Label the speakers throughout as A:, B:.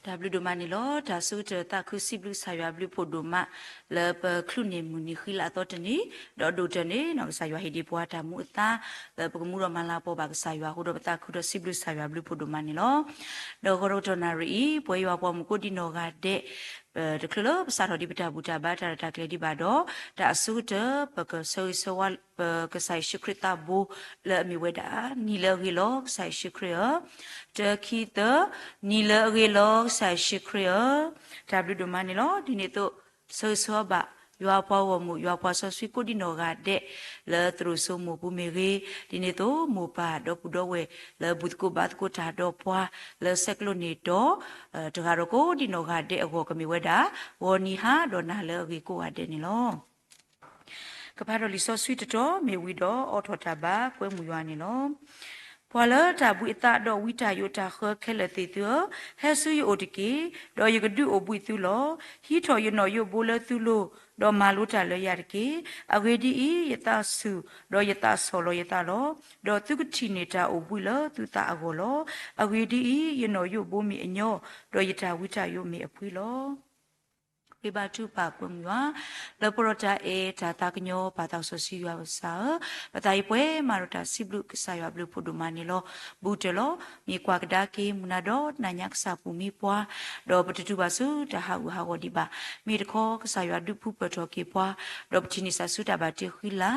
A: W domani lo da su je ta khu si blu sa ywa blu pho doma le pe khlu ne mu ni khila to tani do do tani no sa ywa hi di bwa ta mu ta le pe mu ro ma la po ba sa ywa hu do ta khu do si blu sa ywa blu pho domani lo do go ro to na ri po ywa po mu ko di no ga de တကယ်လို့စာတော်ဒီပတာဘူတာဘာတာတာကလေးဒီပါတော့ဒါအစုတပကဆိုဆိုဝါကဆိုင်ရှိခရတာဘူလဲမီဝဲတာနီလဂီလောဆိုင်ရှိခရတခီတနီလဂီလောဆိုင်ရှိခရဒါဘလူဒမနီလောဒီနေ့တော့ဆိုဆိုဘာရွာပွားဝမှုရွာပွားဆောဆွေကိုဒီနောကတဲ့လဲသူတို့ဆိုမှုပူမေရီဒီနေ့တော့မူပါတော့ပူတော့ဝဲလဲဘုဒ္ဓကိုဘတ်ကိုတာတော့ပွားလဲဆက်ကလို့နေတော့တကားတော့ကိုဒီနောကတဲ့အကောကမီဝဲတာဝနီဟာဒေါ်နာလဲဂီကိုအတဲ့နီလောကပါတော့လီဆောဆွေတော့မေဝီတော့အော်ထော်တာပါကွဲမှုရွာနေလောพอแล้วถ้าบุตรดอกวิทยุตาเขาแค่ละติดตัวเฮซุยโอติกีดอกยกดูอบุตุลอฮีทอยนอยโบเลตุโลดอกมาลุตาเลยยาติกีอเวดียตาสุดอกยตาโซโลยตาลอดอกตุกทิเนตาอบุลอตุตาอโกลออเวดียนอยโบมีอญอดอกยตาวิทยุมีอพุยลอပြပါတူပါကွန်ရွာလပရတာအေတာတာကညောပါတောက်ဆစီရွာဆာပတိုင်ပွဲမာရတာစီဘလုကဆာရွာဘလုဖုဒူမာနီလောဘူတလောမြေကွာကဒါကေမူနာတော့နာညကဆာပူမီပွားတော့ပတတူပါစုတဟာဝဟာဝဒီပါမြေတခောကဆာရွာဒုဖုပတော်ကေပွားတော့ပချင်းစာစုတာပါတေခွီလာ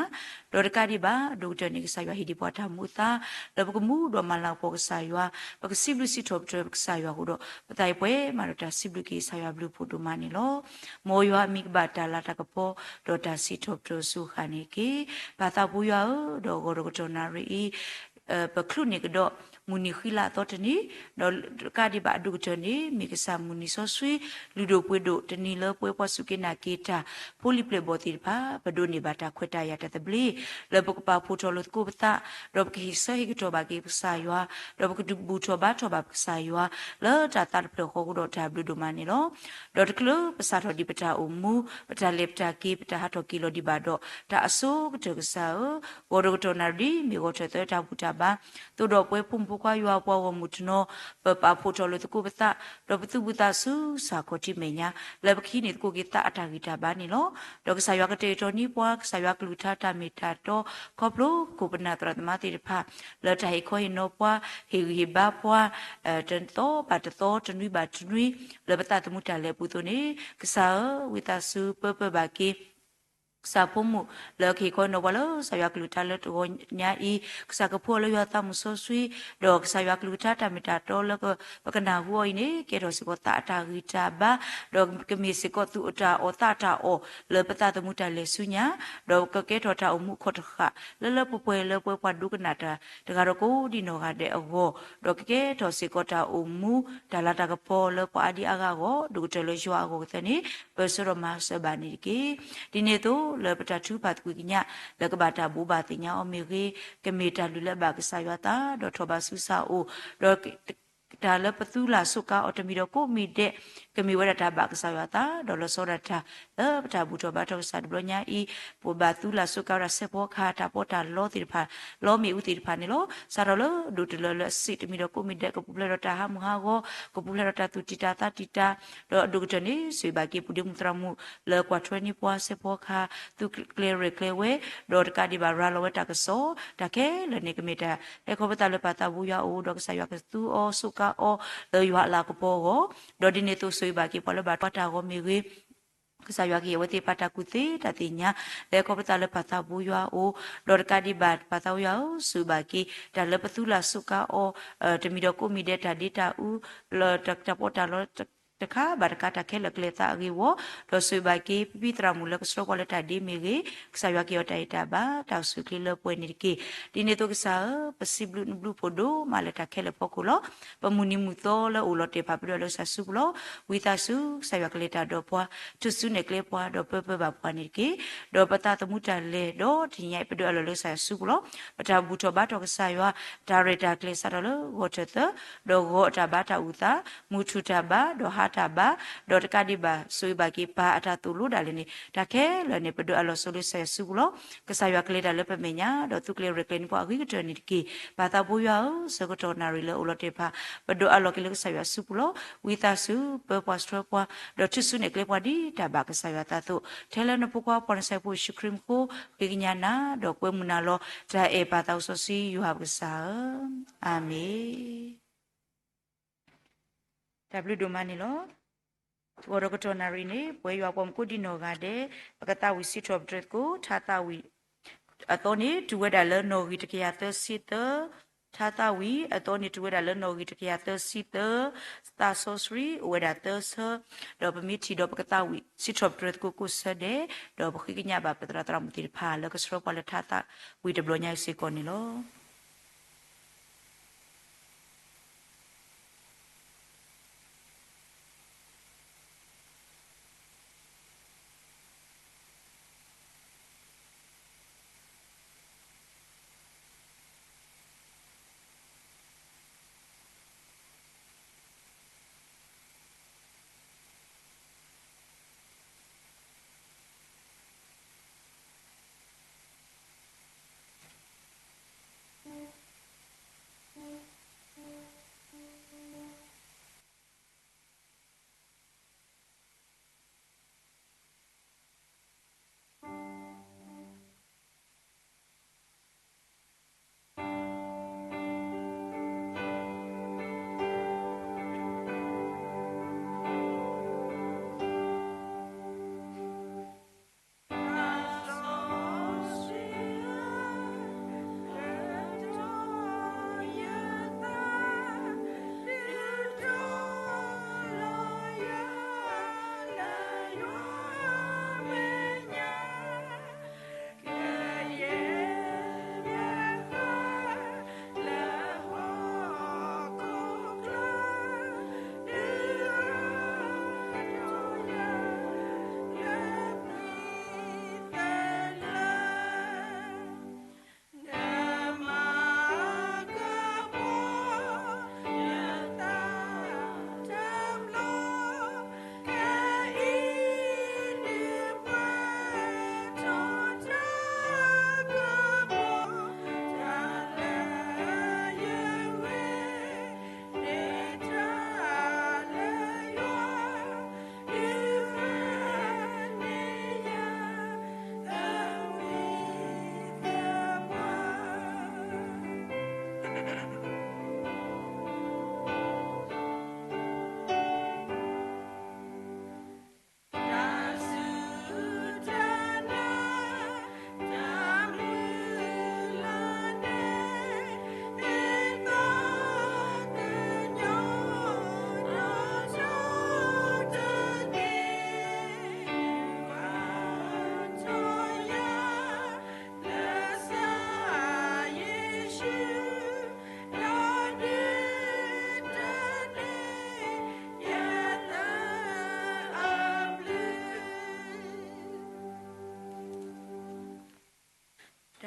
A: တော့တကဒီပါဒုတနိကဆာရွာဟီဒီပွားတာမူတာတော့ပကမှုတော့မလာပေါ်ကဆာရွာပကစီဘလုစီထောပတကဆာရွာဟိုတော့ပတိုင်ပွဲမာရတာစီဘလုကေဆာရွာဘလုဖုဒူမာနီလောမောယမိကဘာတာလာတကပေါ်ဒေါ်တာစီထောပတိုစုခါနေကေဘာသာဘူးယောဒေါ်ဂိုရကတိုနာရီပကလုနေကတော့မူနီခီလာတော့တနီတော့ကာဒီဘာဒုကချနီမိကဆာမူနီဆောဆွေလူဒိုပွေဒိုတနီလပွေပွားစုကေနာကေတာပိုလီပလေဘောတီပါဘဒိုနေဘာတာခွတ်တာရတတဘလီလဘကပါဖူတိုလကိုပတာတော့ကိဆေဟီကတော့ဘာကေပစာယွာတော့ကဒုဘူတော့ဘာတော့ဘာပစာယွာလောတာတာပလောကိုတော့တာဘလူဒိုမနီလောတော့ကလပစာတော့ဒီပတာအုံမူပတာလေပတာကေပတာဟာတော့ကီလိုဒီဘာတော့တာအစိုးကတကဆာဝရကတိုနာဒီမီကိုချတဲ့တာဘူတာဘာသူတော့ပွဲဖုန်ဖကွာရွာပွားဝမှုတနောပပဖို့တော်လို့တကူပတာတော့ပသူပတာစုစာကိုတိမေညာလဘခီနေတကူကတာအတာဂီတာဘာနီလောတော့ကဆာရွာကတေတော်နီပွားဆာရွာကလူထတာမီတာတော့ကောပလိုကိုပနာတရတမတိဖာလတိုင်ခွေနောပွားဟီဟီဘာပွားတန်တော့ပတ်တော့တနွိဘာတနွိလဘတာတမှုတလေပူတုနေကဆာဝိတာစုပပဘာကေစာဖမှုလော်ခေကိုနော်ဘလောဆာယကလူတာလတ်ကိုညာဤစာကဖိုလရတာမှုဆိုဆွေဒေါကဆာယကလူတာတမီတာတော်လကပကနာဟိုနေကေရောစကိုတာတာဂီတာဘာဒေါကမီစကိုသူတာအောတာတာအောလေပတာတမှုတလေဆုညာဒေါကကေထောတာအမှုခောတခလလပပွဲလပွဲပဒုကနာတာတကတော့ကိုဒီနောကတဲ့အဟောဒေါကကေထောစကိုတာအမှုဒါလာတာကပေါ်လပအဒီအကကိုဒုတလေရွာကိုတနေပစရမဆဘာနီကေဒီနေတော့လပတာသူပါတကွေကညာလကဘာတာဘူဘာတင်ညာအမေကေကမေတာလူလက်ဘာကဆာယတာဒေါ်ထဘာဆူဆာအိုဒေါ်ဒါလပသူလာစုကာအော်တမီတော့ကိုမီတဲ့ကမီဝရတာဘာကဆာယတာဒေါ်လစောရတာပတာဘူတော့ဘာတော့ဆာဒဘညာဤပူဘာသူလာစုကာရဆေဘောခါတာပေါ်တာလောတိဖာလောမီဥတိဖာနေလောဆာရလဒုတလလစစ်တမီတော့ကိုမီတဲ့ကပူလရတာဟာမဟာကိုကပူလရတာသူတီတာတာတီတာဒေါ်ဒုကတနေဆွေဘာကေပူဒိမထရမှုလောကွာထွဲနီပွားဆေဘောခါသူကလေရကလေဝဲဒေါ်ကဒီဘာရာလောဝတာကစောတကဲလနေကမီတာလေခေါပတာလပတာဘူယာအိုဒေါ်ကဆာယကသူအောစုကာအောလေယွာလာကပေါ်ကိုဒေါ်ဒီနေသူဆွေဘာကေပလဘတ်တာကိုမီဝေကဆာယကီဝတိပတာကုတိတတိညာလေကောပတာလပတာဘူယအိုဒေါ်ကဒီဘတ်ပတာယအိုစုဘာကီဒါလပသူလာစုကာအောတမီတော့ကိုမီတဲ့တာဒေတာဦးလတက်တပေါ်တာလတခါဘာကတာခဲလကလေတာဂီဝဒေါ်ဆွေဘာကီပိတရာမူလကစရောကလတာဒီမီဂီကဆာယကီယတိုင်တာဘာတောက်ဆွေကလီလပွေနေကီဒီနေတော့ကဆာပစီဘလူဘလူပိုဒိုမာလတာခဲလပကူလောပမူနီမူသောလအိုလတေဖာပရလဆာဆုဘလောဝီတာဆုဆာယကလေတာတော့ပွားသူဆုနေကလေပွားတော့ပပဘာပွားနေကီတော့ပတာတမှုတလေတော့ဒီညိုက်ပဒလလဆာဆုဘလောပတာဘူတော့ဘာတော့ကဆာယဒါရတာကလေဆာတော့ဝတ်တတော့ဂောတာဘာတာဥတာမူထူတာဘာတော့ဟာ ta ba do ka di ba sui ba ki ba ata tu lu da le ni da ke le ni pedo alo so lu se su lo ke sa ya kle da le pe me nya do tu kle re kle ni ko agi ke ni ki ba ta bu ya so ko to na ri le o lo te ba pedo alo ke le sa ya su lo wi ta su pe pa stro pa do tu su ne kle pa di da ba ke sa ya ta tu te le no pu ko pon sa pu shu krim ko pe nya na do kwe mu na lo da e ba ta so si you have sa amen w do mani lo woro ko to na ri ne pwe ya pom ko di no ga de ka ta wi si trop dret ko tha ta wi atoni tu we da le no wi te ya te si te tha ta wi atoni tu we da le no wi te ya te si te sta so sri we da te se do pa mi ti do pa ta wi si trop dret ko se de do pa ki nya ba pa tra tra mu ti pha le ko sro pa le tha ta wi de blo nya si ko ni lo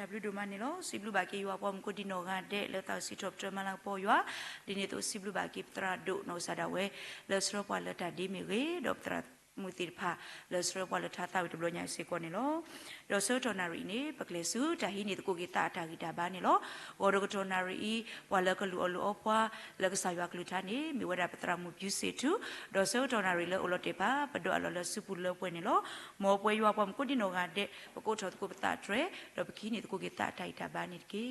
A: W do mani lo siblu ba ke yo pom ko di no ga de le ta si trop tra ma la po yo di ni to siblu ba ke tra do no sa da we le sro pa le ta di mi we do tra mu ti pha le sro pa le tha ta wi de blo nya se ko ni lo do so tonari ni pa kle su ta hi ni ko ki ta ta ki ta ba ni lo wo do ko tonari wa le ko lu o lu o pwa le ko sa yo klu tha ni mi wa da pa tra mu pyu se tu do so tonari le o lo te pa pa do a lo le su pu le pwe ni lo mo pwe yo pom ko di no ga de ko tho ko pa ta tre do pa ki ni ko ki ta ta ta ba ni ki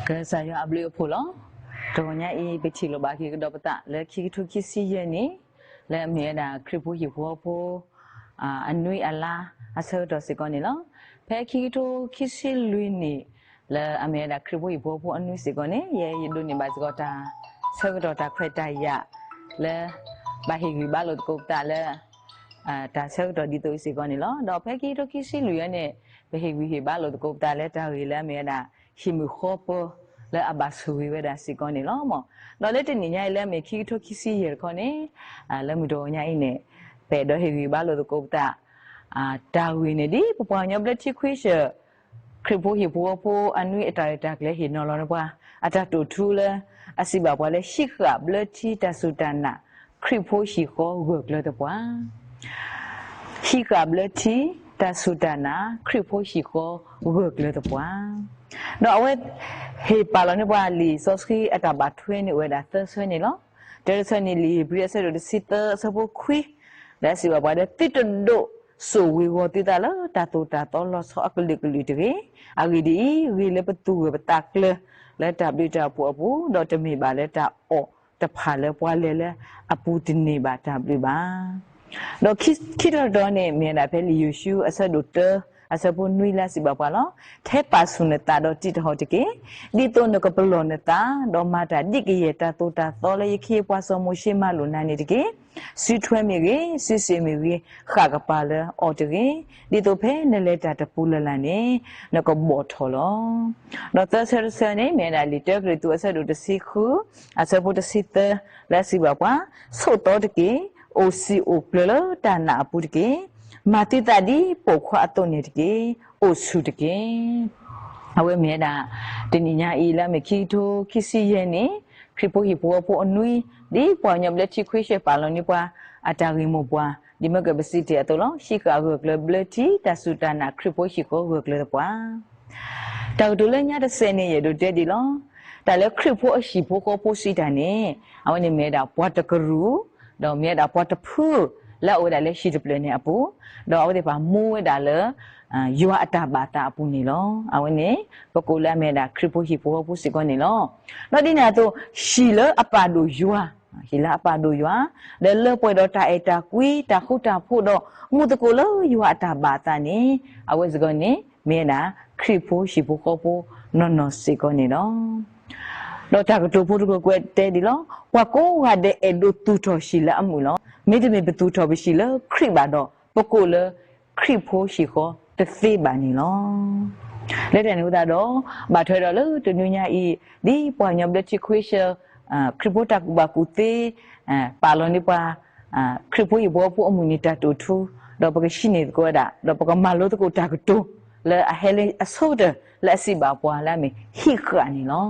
B: cái sao yo abli phô lo to nya e be chi lo ba ki do pata le ki thu ki si ye ni le me da kripu hi pho pho anui ala aso do se ko ni lo pe ki thu ki si lui ni le ame da kripu hi pho pho anui se ko ni ye do ni ba se ko ta so do ta khwe ta ya le ba hi gi ba lo ko ta le ta so do di to se ko ni lo do pe ki thu ki si lui ye ni be hi gi ba lo ko ta le ta ri le me da hi mu kho po le abasu we da si ko ni lo mo do le tin ni nya le me ki to ki si ye ko ni le mu do nya i ne pe do he wi ba lo ko ta ta wi ne di po nya ble ti khwi she คริปโปฮิปัวโปอันนี้อัตราดักเลยเห็นนอลนะว่าอัตราตัวทูเลยอาศิบาว่าเลยชิกะเบลที่ตาสุดานะคริปโปชิโกเวิร์กเลยแต่ว่าชิกะเบลที่ตาสุดานะคริปโปชิโกเวิร์กเลยแต่ว่าเราเอาไว้เฮปาลนี่ว่าลีซอสกี้อัตราบัตรด้วยนี่เวลาเตอร์ช่วยนี่เนาะเดี๋ยวช่วยนี่ลีบริษัทเราสิเตอร์สบุคุยและสิบาว่าเลยติดโดဆိုဝေဝတိတလာတတူတတော်လောဆောအကလိကလိတေအဂီဒီဝီလေပတူဝပတကလလက်တပိတပူအပူတော့တမီပါလက်တအော့တဖာလဲပွားလဲလဲအပူတင်နေပါတပလပါတော့ခိတော်နေမြန်တာဖဲလီယူရှုအဆက်တို့တအစပုနွိလာစီပါပါလောထဲပါဆုနတာတော့တိတော်တကေဒီတော့နကပလောနတာတော့မာတာတိကရတာတူတာတော်လေခေပွားစောမှုရှိမလို့နာနေတကေစီထွဲမီကြီးစီစီမီကြီးခါကပါလေအော်တကေဒီတော့ဖဲနလေတာတပူလလန်နေနကဘောထော်လောတော့သဆရစနေမြန်တာလီတက်ဂရီတူအဆက်တို့တစီခုအစပုတစီတလက်စီပါကွာဆိုတော့တကေအိုစီအိုပလတာနာပူတကေမာတိတဒီပိုခွာအတုန်နေတကေအိုဆုတကေအဝဲမြဲတာတဏိညာဤလာမခိထိုခိစီရဲ့နေခရိပိုဟိပိုပိုအနွီဒီပွားညမလက်ချီခွေးရှေပါလောနိပွားအတာရီမပွားဒီမကပစီတေအတလောရှိကာဝကလဘလတီတဆူတနာခရိပိုရှိကိုဝကလပွားတောက်တူလညတဲ့စနေရတို့တဲ့ဒီလောဒါလည်းခရိပိုအရှိပိုကိုပိုစီတန်နေအဝနေမဲတာပွားတကရူတော့မဲတာပွားတဖူလက်အိုဒါလည်းရှိတပလနေအပူတော့အဝတဲ့ပါမိုးဝဲတာလည်းယူအတာဘာတာပူနေလောအဝနေပကိုလာမဲတာခရိပိုဟိပိုပူစီကောနေလောတော့ဒီနာတော့ရှီလအပါဒိုယူဟီလာအပါဒိုယူလဲလဲပွဲတော့တာအတာကွီတာခုတာဖို့တော့မူတကိုလောယူအတာဘာတာနေအဝဲစကောနေမဲတာခရိပိုဟိပိုကောပူနော်နော်စီကောနေလောတော့တာကတူဖို့ကိုကွဲတဲဒီလောဝါကိုဝါတဲ့အဒိုတူတော်ရှီလာအမှုလောမိတမေဘတူတော်ဘရှိလခရိဘာတော့ပကိုလခရိဖိုးရှိခေါ်တသိပါနေလောလက်တဲ့နုဒါတော့ဘာထွဲတော့လို့တနူညာဤဒီပွာညဘလက်ချီခွေးရှခရိဖိုးတကူဘာကူတေပါလောနိပါခရိဖိုးရဘောဖို့အမှုနေတာတူထူတော့ပကရှိနေကောဒါတော့ပကမလို့တကူတာကတူလဲအဟဲလေအဆိုးတယ်လက်စီပါပွာလာမီဟိခါနီလော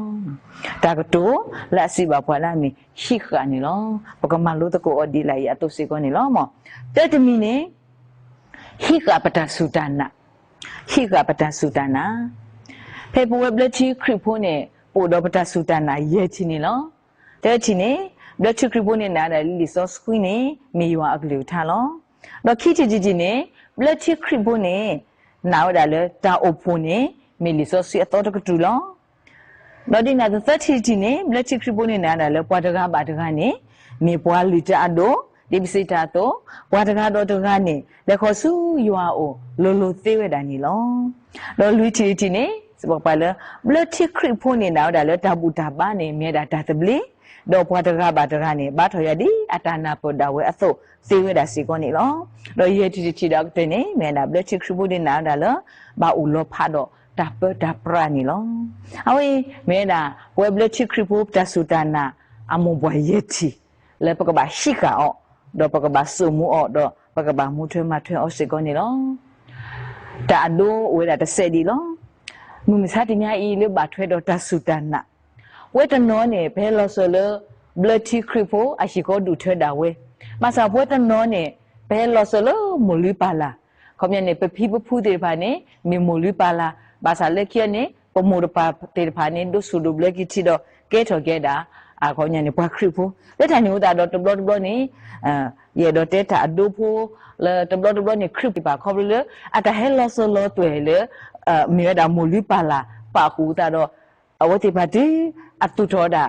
B: တာကတူလက်စီပါပွာလာမီဟိခါနီလောပကမလို့တကူအဒီလိုက်ရတုစီကောနီလောမတက်တမီနေဟိကပတဆူတနာဟိကပတဆူတနာဖေပဝဘလချီခရိဖိုးနေပိုတော့ပတဆူတနာရဲ့ချီနေလောတဲ့ချီနေဘလချီခရိဖိုးနေနာတယ်လီဆော့စကွီနေမီယွာအကလူထားလောတော့ခိချီချီနေဘလချီခရိဖိုးနေနောက်ဒါလေတာအိုဖိုနေမီလီဆော့စီအတော်တကတူလောတော့ဒီနာသတ်ချီချီနေဘလချီခရိဖိုးနေနာတယ်လေပွားတကားပါတကားနေနေပွားလီတာအတော့ဒီပစိတာတော့ဝါတကားတော့တကားနေလက်ခေါ်စုယွာအိုလိုလိုသေးဝဲတာနေလောတော့လူချီချီနေစပပါလေဘလချီခရိဖိုးနေနောက်ဒါလေတာပူတာပါနေမြဲတာဒါတပလီတော့ပွားတကားပါတကားနေဘာထော်ရဒီအတာနာပေါ်တာဝဲအသုသေးဝဲတာစီကောနေလောတော့ရဲချီချီတော့တဲ့နေမြဲတာဘလချီခရိဖိုးနေနောက်ဒါလေဘာဦးလောဖတ်တော့တာပတာပရာနီလောအဝေးမြဲတာဝဲဘလချီခရိဖိုးတဆူတနာအမဘွားရဲချီလေပကဘာရှိကာအော့တော့ပကဘာစုမှုအော့တော့ပကဘာမှုထွဲမထွဲအော့စေကောနေလောတာဒိုဝဲတာတဆဲဒီလောမူမစားတင်ညာဤလေဘာထွဲတော့တဆူတနာဝဲတနောနေဘဲလောဆိုလဘလတီခရီဖိုအရှိကောဒူထွဲတာဝဲမဆာဘွဲတနောနေဘဲလောဆိုလမူလီပါလာခေါမြနေပပီပဖူးတေဖာနေမေမူလီပါလာဘာသာလက်ကျနေပမိုရပါတေဖာနေဒုဆုဒဘလကီတီတော့ကဲထော်ကဲတာခေါညာနေပွားခရီဖိုလက်ထိုင်နေတာတော့တဘလနေရေတော့တဲတာအဒိုဖိုလေတဘလနေခရီပါခေါ်လေအတဟဲလောဆိုလောတွေ့လေမြေတာမူလီပါလာပါကူတာတော့အဝတိပါတီအတူတော်တာ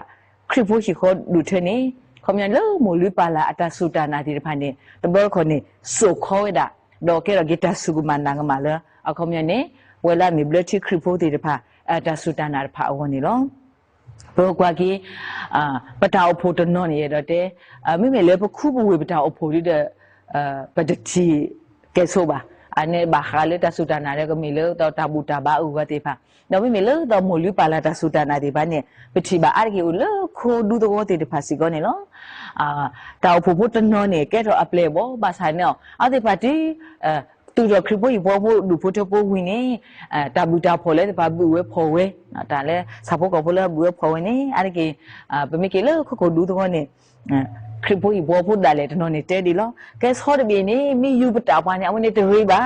B: ခရီဖိုရှိခေါ်ဒူထနေခေါမြလောမူလီပါလာအတဆူတာနာဒီဖာနေတဘလခေါ်နေဆိုခေါ်တာတော့ကဲတော့ဂီတာစုကမနာငမလာအခေါမြနေဝဲလာမီဘလတီခရီဖိုဒီတဖာအတဆူတာနာတဖာအဝနေလောဘောကွာကြီးပတာအဖို့တနော်နေရတော့တဲ့မိမေလည်းပခုဘဝပတာအဖို့လေးတဲ့ပတတိကဲဆိုပါအနေဘာခါလေတဆူတနာရဲ့ကမိလို့တော့တဘူတာဘာဥဝတိဖာတော့မိမေလို့တော့မိုလူပါလာတဆူတနာဒီဘာနဲ့ပတိပါအားကြီးလို့ခိုးဒူတော့တဲ့ဖာစီကောနေလို့တောက်ဖို့တနော်နေကဲတော့အပလေဘောဘာဆိုင်နော်အတိပါတီ သူတော့ခရပိုးဘောဖို့လူဖို့တော့ပိုးဝင်နေတာဘူတာဖော်လဲဘာဘူးဝဲဖော်ဝဲနော်ဒါလဲစာဖို့ကဘောလဲဘူးဝဲဖော်ဝဲနေအဲ့ဒီပမေကေလဲခုဒူတော့နေခရပိုးဘောဖို့ဒါလဲတော့နေတဲဒီလောကဲဆော်တပြေနေမိယူပတာပွားနေအဝနေတရေပါ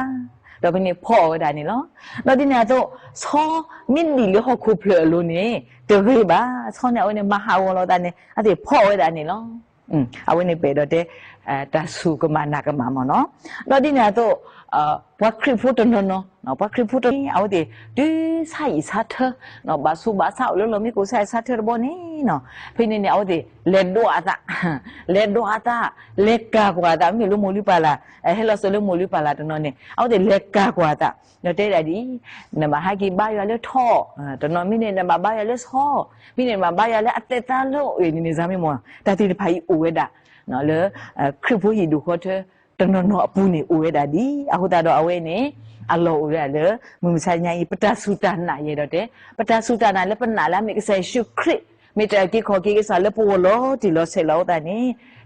B: တော့ဘယ်နေဖော်ဝဲတာနေလောတော့ဒီနေတော့ဆောမင်းဒီလေဟခုဖလလို့နေတရေပါဆောနေအဝနေမဟာဝလောတာနေအဲ့ဒီဖော်ဝဲတာနေလောအဝနေပေတော့တဲ့တာစုကမနာကမမနော်တော့ဒီနေတော့ဘွားခရဖို့တော့နော်ဘွားခရဖို့တော့အော်ဒီဆိုင်စားထနော်ဘာစုဘာဆောက်လို့မိကိုဆိုင်စားထဘောနေနော်ဖိနေနေအော်ဒီလက်တော့အတာလက်ကာကွာတာမြေလို့မိုးလိပါလာဟဲလို့ဆိုလို့မိုးလိပါလာတော့နေအော်ဒီလက်ကာကွာတာနော်တဲ့တယ်ဒီနမဟာကီဘာရလဲထောတော့နော်မိနေနမဘာရလဲဆောမိနေမဘာရလဲအတက်တလို့နေစားမမောတာတီဖိုင်အိုဝဲတာနော်လေခရဖို့ဟီဒူခေါ်တဲ့တနော်အပူနေအိုရတာဒီအခုတော့အဝဲနေအလောအိုရလေမမဆိုင်ညာပတဆုတနာရတော့တဲ့ပတဆုတနာလည်းပနာလာမိကဆယ်ရှုခရစ်မိတကိခေါ်ကိကစားလည်းပိုလောဒီလောဆေလောတာနေ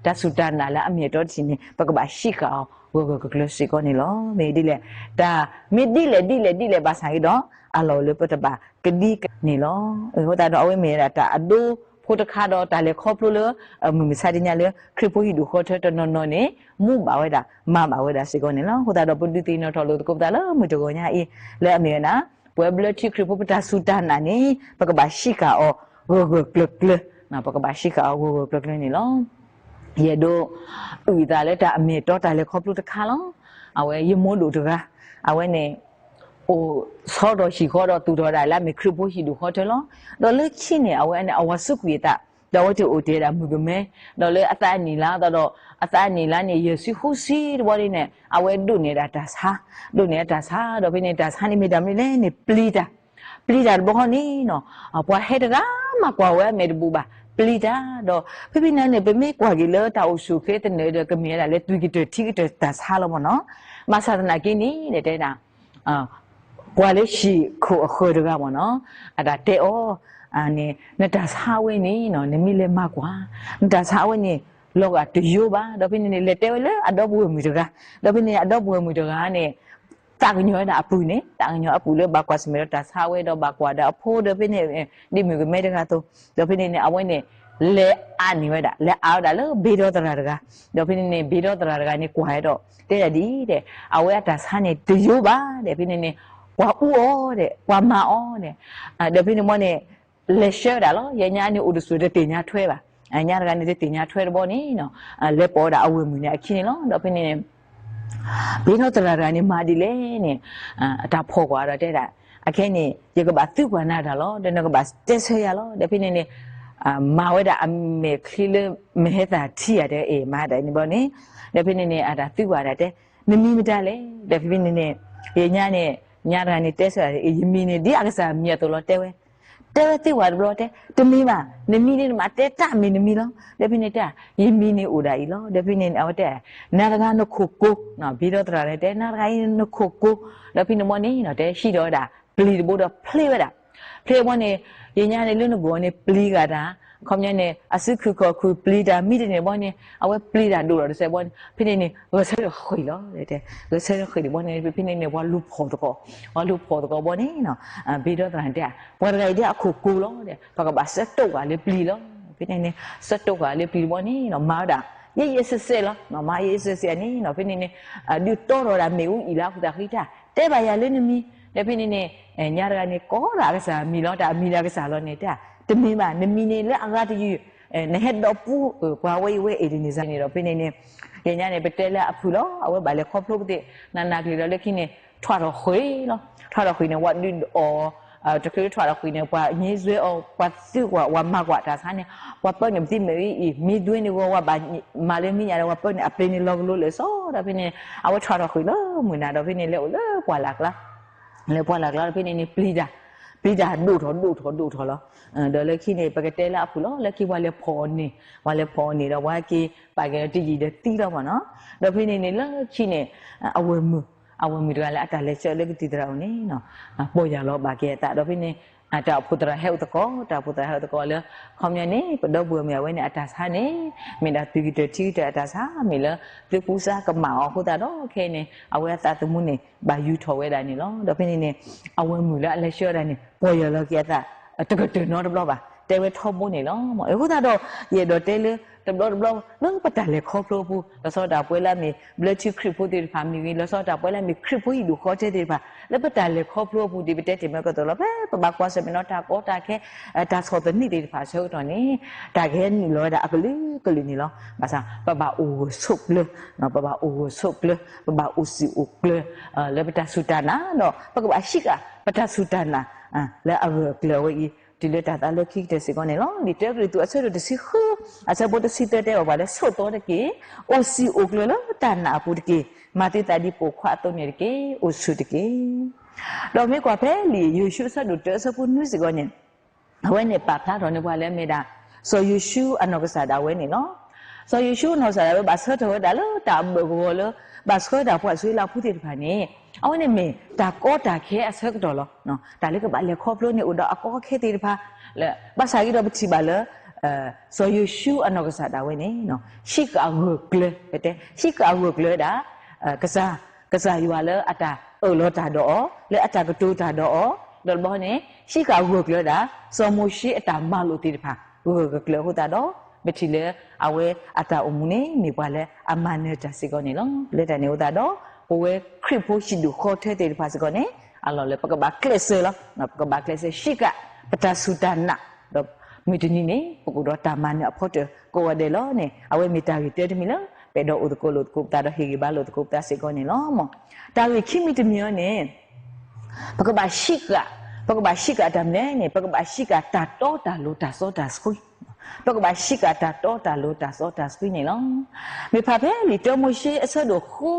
B: တဆုတနာလာအမြတ်တော့ဒီနေပကဘာရှိကောဝဂကကလစီကောနေလောမေဒီလေဒါမိဒီလေဘာဆိုင်တော့အလောလေပတပါကဒီနေလောဟိုတာတော့အဝဲမေတာအဒူဖို့တခါတော့ဒါလေခေါပလို့လေမမစားတင်ရလေခရပိုဟီဒူခေါ်တဲ့နော်နေမူပါဝဲတာမပါဝဲတာစေကောနေနော်ဟိုတာတော့ပုဒ်တီနော်ထော်လို့ကုပ်တာလားမတကောညာအေးလဲအမေနာပွဲဘလတီခရပိုပတာဆူတာနာနေပကဘာရှိကာအောဝဂကလကလနာပကဘာရှိကာဝဂကလကလနေလောရေတော့ဥဒါလေတာအမေတော့တာလေခေါပလို့တခါလောအဝဲရမိုးလို့တကအဝဲနေဆောတော့ရှိခေါ်တော့သူတော်တာလာမခရပိုရှိတူခေါ်တယ်လို့တော့လက်ချင်းနေအဝဲနဲ့အဝဆုကွေတာတော့တူအိုတဲတာမှုကမဲတော့လေအသက်နီလာတော့အသက်နီလာနေယေစုဟူစီဘော်ရင်းနဲ့အဝဲဒုနေတာဒါစာဒုနေတာစာတော့ဘယ်နေတာစာနေမိတယ်မလဲနေပလီတာဘောနီနော်အပွားဟဲ့တာမကွာဝဲမေဘူပါပလီတာတော့ဖိနေနေပမေကွာကြီးလဲတာအဆုခဲတဲ့နေတဲ့ကမဲလာလေသူကြီးတတိကတဒါစာလို့မနော်မဆာဒနာကင်းနေတဲ့တာပွာလေးရှိခိုအခွေတကပေါ့နော်အဲ့ဒါတဲ့ဩအနေနဲ့ဒါစားဝင်းနေနော်နမီလေမကွာဒါစားဝင်းနေလောကတယူပါတော့ပြင်းနေလက်တဲလေအတော့ဘူးမီတကတော့ပြင်းနေအတော့ဘူးမီတကနဲ့တာကညောတာအပူနေတာကညောအပူလေဘာကွာစမေတော့ဒါစားဝဲတော့ဘာကွာတာအဖိုးတော့ပြင်းနေဒီမီကမဲတကတော့တော့ပြင်းနေအဝဲနေလေအာနေဝဲတာလေအားတာလေဘေတော့တရာတကတော့ပြင်းနေဘေတော့တရာတကနေကွာရတော့တဲ့ဒီတဲ့အဝဲဒါစားနေတယူပါတဲ့ပြင်းနေဝါဦးအောတဲ့ဝါမာအောတဲ့ဒါပြင်းနေမနဲ့လက်ရှယ်တာလောရညာနေဥဒဆူတဲ့တင်ညာထွဲပါညာရကနေတင်ညာထွဲတော့နေနော်လက်ပေါ်တာအဝေမှုနေအခင်းလောတော့ပြင်းနေဘေးတော့တရာကနေမာဒီလေနဲ့အတာဖော်ကွာတော့တဲ့တာအခင်းနေရကဘာသူ့ကွာနာတာလောတဲ့ကဘာတက်ဆရလောတဲ့ပြင်းနေမာဝဲတာအမေခီလမဲတာထီရတဲ့အေမာတယ်နေပေါ့နေတဲ့ပြင်းနေအတာသူ့ကွာတဲ့နမီမတလေတဲ့ပြင်းနေရညာနဲ့ညာရနေတဲဆရာအေးယမီနေဒီအကစားမြတ်တော့တဲဝဲတိဝါဘလို့တဲတမီးမနမီနေမှာတဲတမီနမီလောဒါဖိနေတာယမီနေအိုဒါဤလောဒါဖိနေအော်တဲနာရကနခုကိုနော်ဘီတော့တရာလေတဲနာရကနခုကိုဒါဖိနမနေနော်တဲရှိတော့တာပလီဘို့တော့ဖလေဝဲတာဖလေဝနေရညာနေလွန်းဘောနေပလီကတာခေါင်းနေအစစ်ခုခုပလီတာမိတယ်ဘောနေအဝဲပလီတာတို့တော့ဆယ်ဘောဖိနေဝဆဲခွေလောတဲ့ဝဆဲခွေဘောနေဖိနေဝါလူဖော်တော့ဘောနေနော်ဘီတော့တန်တဲ့ဘောရတဲ့အခုကိုလောတဲ့ဘာကဘာဆက်တော့ကလေပလီလောဖိနေဆက်တော့ကလေပလီဘောနေနော်မာတာye se la mama ye se ni no fini ni du toro la me u ila ku ta khita te ba ya le ni mi le fini ni nya ra ni ko ra ka sa mi lo ta mi la ka sa lo ni ta te mi ma ni mi ni le aga ti yu ne het do pu kwa we e ni sa ni do fini ni ye nya ni pe la a phu lo a we ba le kho phlo ti na ki lo le khini thwa ro khoi lo thwa ro khoi ni what do or တကယ်ထွားတော့ခွေနေကွာညေးဆွဲအောင်ကွာစစ်ကွာဝါမကွာဒါစားနေကွာပတ်နေတိမေမီတွင်းနေကွာဘာမာလေးမိညာတော့ပတ်နေအပင်းနေလောလို့လေစောဒါဖိနေအဝထွားတော့ခွေလို့မွေနာတော့ဖိနေလေလေကွာလာကလားလေပွားလာကလားဖိနေနေပလီတာဒုထောလောဒေါ်လက်ခိနေပကတဲလာဖူလောလက်ခိဝါလေဖော်နေတော့ဝါကီပါကတီကြီးတဲ့တီးတော့ပါနော်ဒါဖိနေနေလက်ခိနေအဝဲမှု အဝမီရလည်းအတားလည်းချောလည်းကတိတရာဦးနေနော်ပေါ်ရလောဘာကေတာတော့ဖိနေအတာဖုတရဟဲ့တကောတာဖုတရဟဲ့တကောလေခေါမနေပတော့ဘူးမြဝဲနေအတာစားနေမင်းတာတီတတီတဲ့အတာစားမီလပြပူစားကမောင်ဟုတ်တာတော့ခဲနေအဝဲတာတမှုနေဘာယူထော်ဝဲတိုင်းနေလောတော့ဖိနေအဝဲမူလည်းအလဲချောတိုင်းနေပေါ်ရလောကေတာတကတနော်တော့ပါတဲဝဲထောမှုနေလောဟုတ်တာတော့ရေတော့တဲလေတဘလနငပတလေခေါပလိုဘူးလစောတာပွဲလာမီဘလက်ချီခရစ်ဖိုတီဖာမီဝီလစောတာပွဲလာမီခရစ်ဖိုဟီဒူခေါ်တဲ့တဲ့ပါလပတလေခေါပလိုဘူးဒီပတဲ့တင်မကတော့လပဲပကွာစမနောတာကောတာခဲတာစောတနိတဲ့ဖာဆောတော့နေတာခဲနီလောတာအကလူကလူနီလောဘာသာပအိုဆုပ်လနော်ပအိုဆုပ်လပအိုစီအိုကလလပတဆူတာနာနော်ပကဘာရှိကပတဆူတာနာလဲအဝကလဝီဒီလက်တာလည်းခိတဲ့စီကနေလောဒီတဲကရီတူအဆက်တော့စီခူအဆက်ပေါ်တစီတဲ့ဘာလဲဆော့တော့တဲ့ကေအိုစီအိုကလလတန်နာပူတကေမာတိတာဒီပိုခွာတော့နေကေအိုဆူတကေတော့မေကွာဖဲလီယူရှုဆက်တို့တဲဆပူနုစီကနေအဝဲနေပါဖလာတော့နေပွားလဲမေတာဆိုယူရှုအနောက်ကစားတာဝဲနေနော်ဆိုယူရှုနော်စားတာဘာဆော့တော့ဒါလို့တာဘောလို့ဘာဆော့တာပွားဆွေးလာဖူးတဲ့ဖာနေအဝနေမေတာကောတာခဲအဆက်တော်လောနော်ဒါလေးကဘာလေခေါပလို့နေဦးတော့အကောခဲတဲ့ဖာလေဘာစာကြီးတော့ပတိပါလေဆိုယူရှုအနောက်ကစားတာဝဲနေနော်ရှိကဝကလေတဲ့ရှိကဝကလေဒါကစားယူလာအတာအော်လောတာတော့လေအတာကတူတာတော့တော်ဘောနေရှိကဝကလေဒါစောမရှိအတာမလို့တဲ့ဖာဝကလေဟိုတာတော့မတိလေအဝဲအတာအမှုနေနေပါလေအမနဲ့တစီကောနေလောလေတနေဟိုတာတော့ဝဲခရစ်ဖို့ရှိသူခေါ်တဲ့တဲ့ဖာစကောနေအလောလေပကဘာကလစ်ဆဲလောပကဘာကလစ်ဆဲရှိကပတဆူတနာတော့မိတနီနေပကူတော့တာမန်အဖို့တကိုဝတယ်လောနေအဝဲမီတာရီတဲတမီလောပေတော့ဥဒကိုလို့ကုပ်တာတော့ဟေဂီဘာလို့ကုပ်တာစေကောနေလောမတာရီခိမီတမီယောနေပကဘာရှိကတမ်နေပကဘာရှိကတာတော့တာလို့တာစောတာစခွီပကဘာရှိကတာတော့တာလို့တာစောတာစခွီနေလောမေဖာဖဲလီတောမရှိအဆဒိုခူ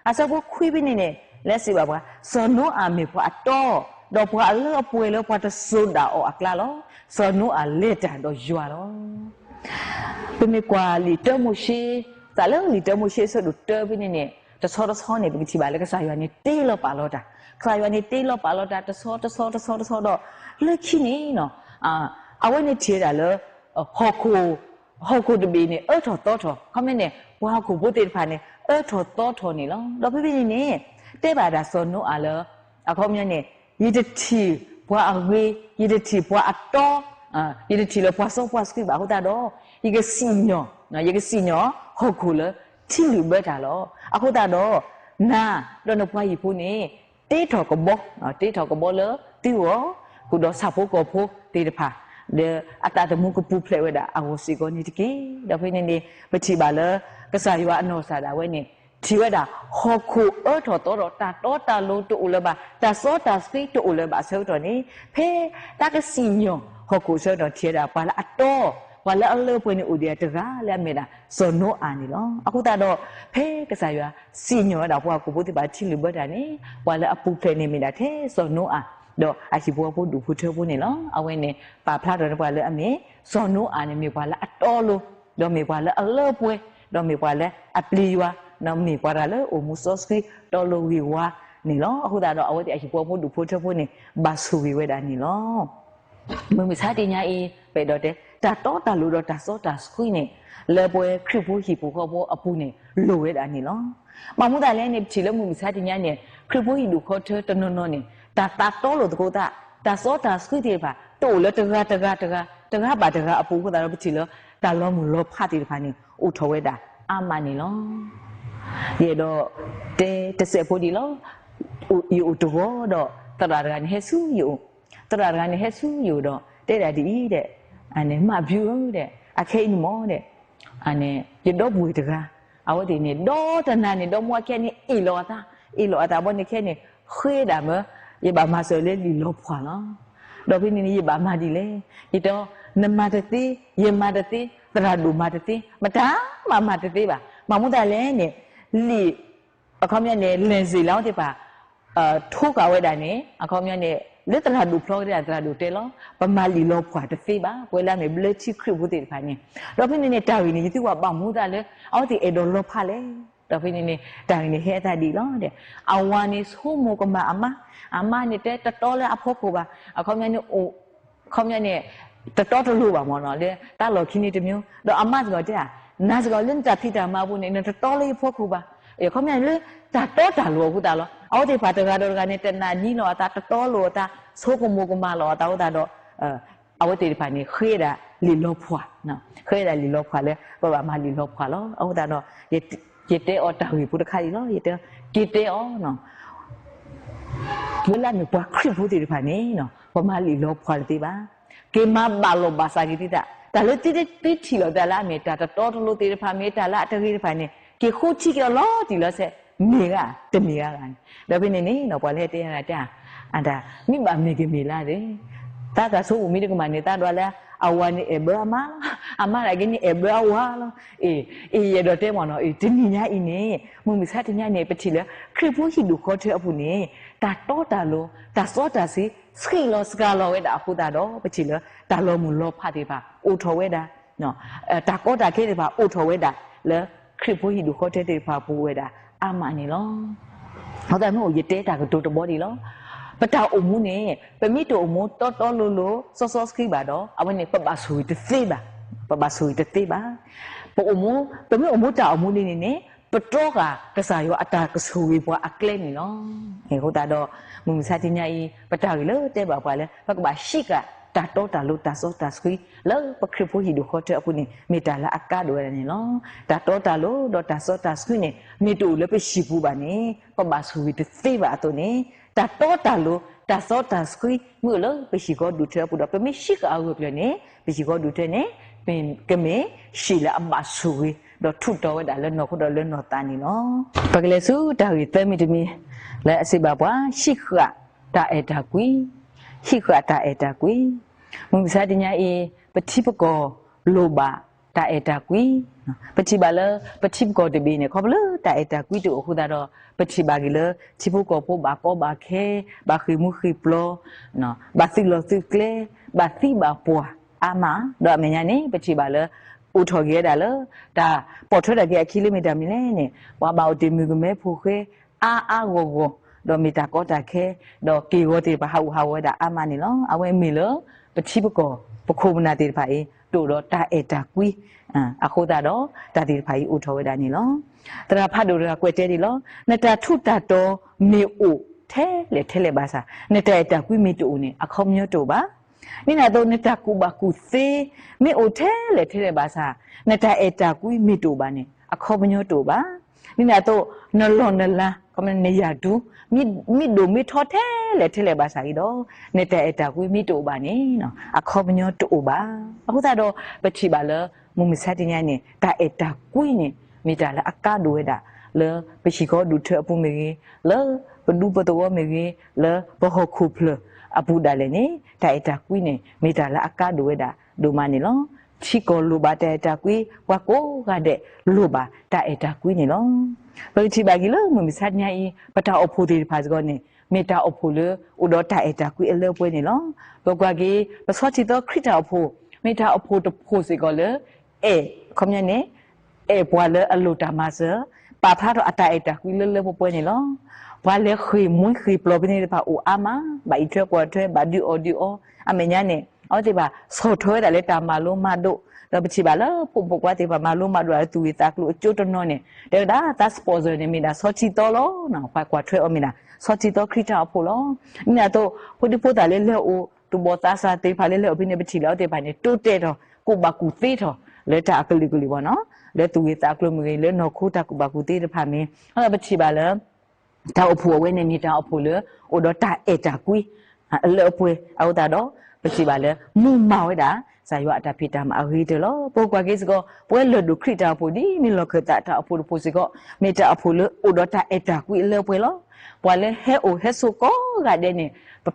B: အစကိုခွေးပြီးနေလက်စီပါကွာစောနိုအမေဖွာတော့ဖွာအလောပွေလောဖွာတဆိုတာအော်အကလာလောစောနိုအလက်တန်တော့ရွာလောပြမေကွာလီတမရှိတလုံးလီတမရှိဆိုတော့တပြီးနေတဆောနေပြီးချီပါလေကစားရွာနေတေးလောပါလောတာခါရွာနေတေးလောပါလောတာတဆောတော့လက်ခိနေနော်အဝဲနေချေတာလောဟောကိုတဘီနေအော်တော့ခမင်းနေဝါကိုဘုတ်တေဖာနေတော့နေလောတော့ပြပြနေတဲ့ပါတာစောနိုအလောအခုမြနေယတတီဘွာအဝေးယတတီဘွာအတော်ယတတီလောဘွာစောဘွာစကိပါဟုတ်တာတော့ဒီကစီညောနော်ယကစီညောဟုတ်ကူလတီလူဘက်တာလောအခုတာတော့နာတော့နဘွာရီဖူးနေတေးထော်ကဘောနော်တေးထော်ကဘောလတီဝကူတော့စာဖို့ကဖို့တေးတဖာအတာတမှုကပူဖလဲဝဒါအဝစီကိုနေတကီတော့ဖိနေနေပတိပါလကစားရွာအနော်စားတာဝဲနေဒီဝဒါဟောခုအော်တော့တာလို့တူလဘာတာစောတာစကိတူလဘာဆောတော့နေဖေတာကစီညောဟောခုဆောတော့ချေတာပါလာအတော့ဝလာအလောပွင့်နေဦးတဲ့တကားလက်မေတာစောနိုအာနေလောအခုတာတော့ဖေကစားရွာစီညောတော့ဘွားကိုဘုတိပါချီလူဘတ်တာနေဝလာအပူဖလဲနေမိတာတဲ့စောနိုအာတော့အရှိဘွားဖို့ဒူဖို့ထောဖို့နေလောအဝဲနေပါဖလာတော့ဘွားလည်းအမေစောနိုအာနေမြေဘွားလည်းအတော်လို့တော့မြေဘွားလည်းအလောပွင့်တော့မြေဘွားလည်းအပလီဝါနော်မြေဘွားလည်းအိုမူဆော့စကီတော်လိုဝီဝါနေလောအခုတာတော့အဝဲတဲ့အရှိဘွားဖို့ဒူဖို့ထောဖို့နေဘာဆူဝီဝဲတာနေလောမမစားတင်ညာအေးပဲတော့တဲ့တာတော့တာလို့တော့တာစောတာစခွီနေလေပွဲခရစ်ဖို့ဟီဖို့ခေါ်ဖို့အပူနေလိုဝဲတာနေလောမမှုတာလည်းနေချီလို့မမစားတင်ညာနေခရစ်ဖို့ဟီဒူခေါ်တဲ့တနော်နေတာတော့လို့တကူတာစောတာစခွီတဲ့ပါတိုးလေတကားပါတကားအပူကတော့ပချီလို့တာလောမလို့ဖတ်တဲ့ဖာနေဥထော်ဝဲတာအမနေလောရေတော့တဆက်ဖို့ဒီလောယူတော့တရာကနေဟဲဆူယူတော့တဲ့တာဒီတဲ့အနေမဗျူတဲ့အခင်းမောတဲ့အနေရတော့ဘူးတကားအဝတိနေတော့တနာနေတော့မွားခဲနေအီလောတာဘောနေခဲနေခွေးတာမရပါမဆိုလေလီလောဖွာနော်တော့ပြင်းနေရပါမဒီလေဒီတော့နမတတိယမတတိတရာဒူမတတိမတာမတတိပါမမှုတာလဲနေလီအခေါမြနဲ့လင်စီလောင်းတဲ့ပါထိုးကဝဲတာနေအခေါမြနဲ့လက်တရာဒူဖလောတဲ့တရာဒူတဲလောပမာလီလောဖွာတဖေးပါပွဲလာမေဘလက်ချီခရဘူးတဲ့ဖာနေတော့ပြင်းနေတာဝီနေဒီကပါမှုတာလဲအော်ဒီအေဒေါ်လောဖာလဲ တော့ဖိနေနေတိုင်နေဟဲတာဒီလောတဲ့အဝါနေဆိုးမိုကမအမနေတဲ့တတော်လဲအဖို့ကိုပါအခုမြနေအိုခေါမြနေတတော်တလို့ပါမော်နော်လေတာလော်ခင်းနေတမျိုးတော့အမစကောတဲ့နာစကောလင်းတာဖိတာမဘူးနေတတော်လေးဖို့ကိုပါခေါမြနေလေတာတော်တာလို့ဟုတ်တာလောအော်ဒီပါတကတော့ကနေတနာနီလောတာတတော်လို့တာဆိုးကမိုကမလောတာဟုတ်တာတော့အဝတေဖာနေခေတာလီလောဖွာနော်ခေတာလီလောဖွာလဲဘာဘာမလီလောဖွာလောဟုတ်တာတော့จิตเตอตาวิพุทธคาดิเนาะจิตเตอเนาะเวลามีปะคริพุทธิพานี่เนาะประมาณลีโลพอติบาเกมาบาโลบาสากิติตะแต่ละติทีโลแต่ละเมตตาตอตโลติพาเมตตาละตะกิพานี่เกคู่ชิกโลติโลเสเมกะตะเมกะกันแล้วเป็นนี่เนาะปะเลเตยะตะอันดามิบาเมกะเมลาเดตากะโซอุมิตกมานี่ตาดอละawan Abraham ama lagi ni Abraham ya dote mono tininya ini mumisa tininya ni petila kripu hidu khote apu ni ta to ta lo ta so ta si skri lo ska lo we da apu ta do petila ta lo mu lo pha de ba o tho we da no ta ko ta ke de ba o tho we da le kripu hidu khote de ba pu we da ama ni lo ho ta mo ye te ta ko to bo di loปะตาอมูเนี่ยปะมิโตอมูตอโลโลซอสกรีบาดออวันนี้ปะบาสุยตะเตบาปะบาสุยตะเตบาปะอมูปะมิอมูตาอมูนี่เนี่ยปะโตกะกะสายออัตากะสุยบัวอักเลนี่เนาะเฮโหตาดอมุมซาติญาอีปะตาเลเตบาปะเลปะกะบาชิกะตาโตตาลุตาโซตาสกรีเลปะคริโพหิดุโคเตอปุนี่เมตาละอักกะโดนี่เนาะตาโตตาลุดอตาโซตาสกรีนี่เมตุเลปะชิปูบานี่ปะบาสุยตะเตบาตัวนี้ตาโตตาลุตาโซตาสกุยมือเลยไปชิโกดูเธอปุดไปไม่ชิกเอาเลยเนี่ยไปชิโกดูเธอเนี่ยเป็นกะเมชิละบาสุยดอทุตอวดาแล้วนอคุดอแล้วนอตานี่เนาะปะกะเลสุตาวิเตมิตมีและสิบาบว่าชิกะตาเอตากุยชิกะตาเอตากุยมุสาติญาเอปฏิปโกโลบาตาเอตากุยปฏิบาลปฏิปโกเตบีเนี่ยขอบเลตาเอตากุยตุคุดาดอปฏิบากิเลชิบุโกโพบาปอบาเคบาคิมุคิปโลเนาะบาซิโลซิเกลบาซิบาปัวอามาดอเมญานี่ปฏิบาลอุทอเกดาเลตาปอทดาเกอะคิโลเมตรมิเลเนี่ยว่าบาอุติมิกเมพูเคอาโกโกดอมิตาโกตาเคดอกีโกติบาฮาฮาวดาอามานี่เนาะอเวมิเลปฏิบุโกปโคมนาติไผตุดอตาเอตากุยอะโคตาดอตาติไผอุทอเวดานี่เนาะตราพาดูระกวยเจดีล้อนตาทุตาโตเมอุเทเลบาซานตาตากุยเมตุนี่อะคอมโยโตบานี่นาโตนตากูบากูเซเมอุเทเลบาซานตาเอตากุยเมตุบานี่อะคอมโยโตบานี่นาโตนลอนนลาคอมเนยาดูมิดูมิทอเทเลบาซาอีดอนตาเอตากุยเมตุบานี่เนาะอะคอมโยโตบาอะคุตาโดปะชิบาเลมุมิซาติญานี่ตาเอตากุยนี่มีแต่ละอากาศด้วยด่ะเลยไปชิโก้ดูเธอปุ่มมือเลยไปดูประตูมือเลยไปหกคูเพลอปูดาเลยนี่แต่ตากุยนี่มีแต่ละอากาศด้วยด่ะดูมานี่ล้อชิโก้ลูบาแต่ตากุยว่าโก้กันเดลูบาแต่ตากุยนี่ล้อบางทีบางทีเลยมันมีสัญญาอีปะตาอภูติพาสก่อนนี่มีตาอภูเลยอุดรแต่ตากุยเลิกไปนี่ล้อบอกว่ากี่ภาษาจีนต้องคริสตาอภูมีตาอภูตภูสิก่อนเลยคำนี้เนี่ยบัวเลอลูตามาเซปาพระอัตตาเอตาคุยเลปป่วยนี่ล้อว่าเลคุยมุ้ยคุยปลอบนี่ปะอูอามาบาอีเทกว่าเทบาดิโออเมญาเนี่ยเอาติบาโซโถดาเลตามาลุมาดุเราไปชิบาเลปุ่มปกว่าติบามาลุมาดุตุวิตากลุจุตโนเนี่ยเดี๋ยวด้าตาสปอร์เซอร์เนี่ยมีดาโซชิโตล้อนะปากว่าเทอมีดาโซชิโตคริตาอโพล้อเนี่ยโตพุทธิพุทธาเลเลโอตุบอตาซาติพาเลเลอพิเนี่ยไปชิแล้วติบาเนี่ยตุเตโตกูบากูเตโตเลตาอักลิกุลิบ่เนาะเลตุวิตากลมือเลนอคูตากุบากุติพามีเอาไปชิบาเลตาอผัวเวเนมีตาอผัวเลโอดตาเอตากุยเลอป่วยเอาตาดอไปชิบาเลมุมมาไว้ดาสายว่าตาพิตามเอาฮีเดลปกว่ากิสก็ป่วยเลดูคริตาพุดีมีลอคตาตาอผัวพุสิก็มีตาอผัวเลโอดตาเอตากุยเลป่วยลอป่วยเลเฮโอเฮสุก็กะเดนี่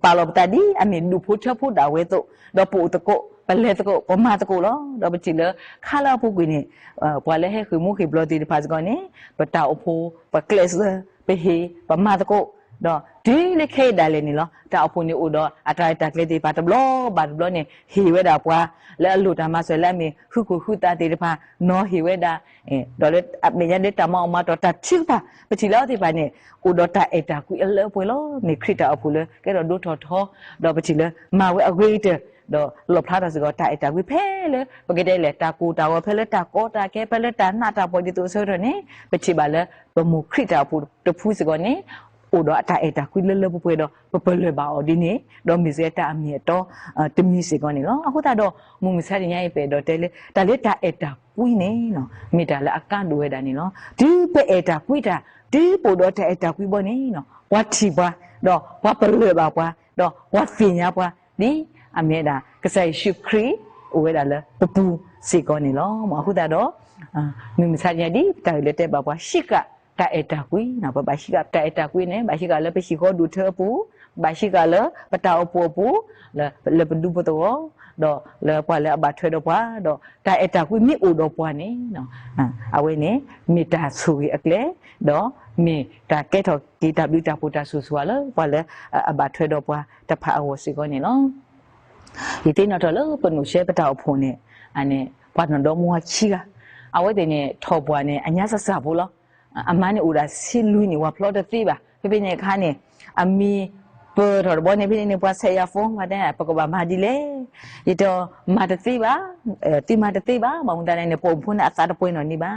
B: ปาลอบตาดีอเมดูพุทธพุดาเวโตดอปูตะโกปะเลตะโกปมาตะโกล้อดอไปจิเลคาลาพุกุนี่ปวาเลเฮคือมุขิบลอติพาสกอนี่ปะตาอโพปะเกลสไปเฮปมาตะโกดอ ဒီလေခဲဒါလေနီလောတာအဖိုနေဥတော့အတိုင်းတက်ကလေးဒီပါတဘလောနေဟီဝဲတာပွားလဲလူတာမဆွဲလဲမီခုခုခုတာတေတဖာနော်ဟီဝဲတာဒေါ်လေအမေရတဲ့တမောင်မတော်တချစ်ပါပချီလောက်ဒီပါနေဥတော့တာအတာကွေအလဲပွေလို့နေခရစ်တာအဖိုလေကဲတော့ဒုထော်ထောတော့ပချီလဲမာဝဲအဂရိတဲ့တော့လောဖလာတာစကောတာအတာကွေဖဲလေပကတဲ့လေတာကူတာဝဖဲလေတာကောတာကဲဖဲလေတာနာတာပေါ်ဒီတူဆိုတော့နေပချီပါလေဘမှုခရစ်တာအဖိုတဖူးစကောနေဥတော့အတာအတာကွေလဲပွေတော့ပလွယ်ပါအော်ဒီနေတော့မီစဲတာအမြဲတော့တမီစကောနေနော်အခုတာတော့မူမဆက်ညရဲ့ပဲတော့တဲလေဒါလေတာအတာကွေနေနော်မိတာလေအကန်တို့ရတာနေနော်ဒီပဲအတာကွေတာဒီပို့တော့တဲ့အတာကွေပေါ်နေနော်ဝတ်တီပါတော့ဝတ်ပလွယ်ပါပွားတော့ဝတ်ဖင်ညာပွားဒီအမြဲတာကဆိုင်ရှုခရီဝဲတာလေပပူစီကောနေလောမအခုတာတော့မီမဆက်ညဒီတာလေတဲ့ပါပွားရှိကတာအတာကွေနော်ဘာရှိကတာအတာကွေနေဘာရှိကလည်းပရှိခေါ်ဒူထောပူဘာရှိကလည်းပတောက်ပူပူလေပဒူပတော့တော့လေပွားလေအဘထွဲတော့ပွားတော့တာအတာကွေမိအိုတော့ပွားနေနော်အဝဲနေမိတာဆူရအကလေတော့မိတာကဲတော့ဒီ W တာပူတာဆူဆူလာပွားလေအဘထွဲတော့ပွားတဖာအဝစီကောနေနော်ဒီတင်းတော့လေပနုရှဲပတောက်ဖုန်နေအနေပွားတော့မွားချီကအဝဲတဲ့နေထော်ပွားနေအညာဆဆဘူးလောအမနဲ့ဦးတာဆီလူနေဝါဖလော့တသိပါပြပြနေခါနေအမီပေါ်တော့ဘောနေပြနေပွားဆက်ရဖုန်းမတဲ့ပကဘာမာဒီလေရတော့မာတသိပါတိမာတသိပါမောင်တန်းနေပုံဖုန်းနဲ့အစားတပွင့်တော့နေပါ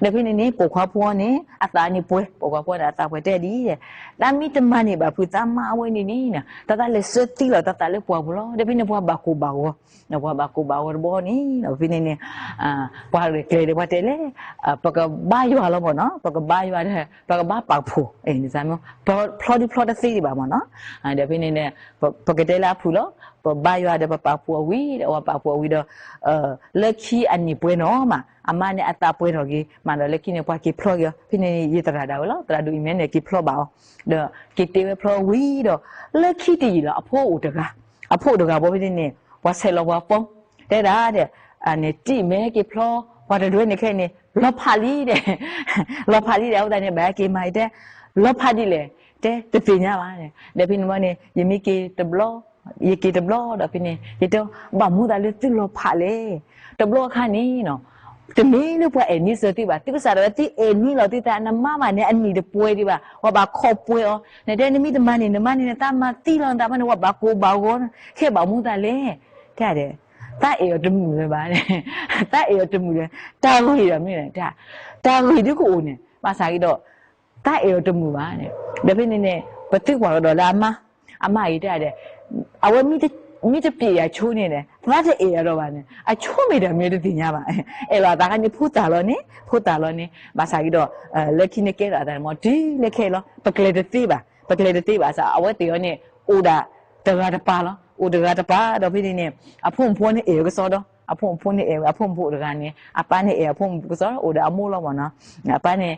B: ဒါပြနေနေပိုခွားဖွားနေအသားနေပွဲပိုခွားဖွားတဲ့အသားပွဲတဲ့ဒီတဲ့လာမီတမနေပါဖူသားမအဝဲနေနေတတလည်းစတိလာတတလည်းပွားဘူးလို့ဒါပြနေပွားဘာကိုဘာဝနော်ပွားဘာကိုဘာဝဘောနေနော်ပြနေနေပွားရကလေးတွေပွားတယ်လေပကဘာရွာလို့ပေါ့နော်ပကဘာရွာတဲ့ပကဘာပောက်ဖို့နေစမ်းမဖလော်တသိပါမနော်ဒါပြနေနေပကတဲ့လာဖူလို့ဘာရွာတဲ့ပပူဝီတော့ပပူဝီတော့လက်ခီအန်နီပွဲနော်မှာအမနဲ့အတာပွဲတော့ကြီးမနော်လက်ခီနေပွားကီဖလော့ရဖိနေရတရာတော့လားတရာဒူအီမဲနဲ့ကီဖလော့ပါတော့ကီတေဖလော့ဝီတော့လက်ခီတီလားအဖို့တကာဘောဖိနေဝါဆယ်လောဝါပုံတဲ့ဒါတဲ့အနေတိမဲကီဖလော့ဝါတတွေနေခဲနေလော်ဖာလီတဲ့လော်ဖာလီတဲ့ဟုတ်တယ်ဘယ်ကီမိုက်တဲ့လော်ဖာဒီလေတဲ့တပညာပါတဲ့ဒါဖိနေမနေယမီကီတဘလောye ke de blo da pine ye to ba mu da le tu lo pha le de blo kha ni no de me le pwa e ni so ti ba ti sa da ti e ni lo ti ta na ma ne ani de pwe di ba wa ba kho pwe o ne de ni mi de ma ni ne ta ma ti lo ta ma ne wa ba ko ba go khe ba mu da le ta de ta e yo de mu le ba ne ta e yo de mu le ta go yi da mi ne ta go yi de ko ne ba sa gi do ta e yo de mu ba ne de pine ne ba ti kwa do la ma ama yi da deအဝမီတပြေရချိုးနေတယ်ဘာတဲ့အေရတော့ပါနဲ့အချိုးမိတယ်မြေတည်ညာပါအဲ့ပါဒါကနေဖူတာလောနေဘာသာကြီးတော့လက်ခိနေကဲတာတယ်မော်ဒီလက်ခဲလောပကလေတသိပါစာအဝတေရောနေအိုဒါတကားတပါလောအိုတကားတပါတော့ဖိနေအဖုံဖုံနေအေကစောတော့အဖုံဖုံနေအေအဖုံဖို့တကားနေအပန်းနေအေအဖုံကစောအိုဒါအမိုးလောမနော်အပန်းနေ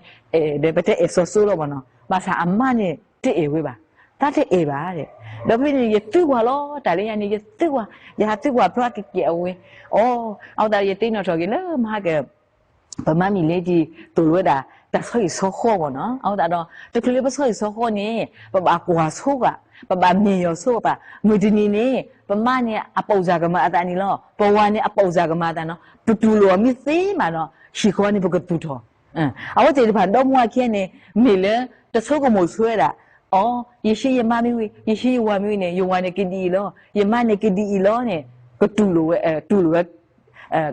B: ဒေပတဲ့အေဆိုဆူလောမနော်ဘာသာအမနေတဲ့အေဝေးပါတတ်တဲ့အေပါတဲ့တော့ဖိနေရတူပါလောဒါလေးရနေရတူပါရတူပါဖရကကေအဝေးအော်ဒါရတိနော်ထော်ကြီးလဲမဟာကပမမီလေးကြီးတူလွဲတာတဆွေဆောခေါ်ဘောနော်အော်ဒါတော့တကလေးပဆွေဆောခေါ်နေပပကွာဆိုးကပမြေရောဆိုးပါငွေဒီနီနေပမနဲ့အပုဇာကမအတန်နီလောပဝါနဲ့အပုဇာကမအတန်နော်တူလောမီသေးမှာနော်ရှီခေါ်နေပကတူတော်အဝတေတဖန်တော့မွားခင်းနေမိလဲတဆုကမို့ဆွဲတာye shi ye ma mi wi ye shi wa mi ne yo wa ne kidi lo ye ma ne kidi lo ne ko tu lo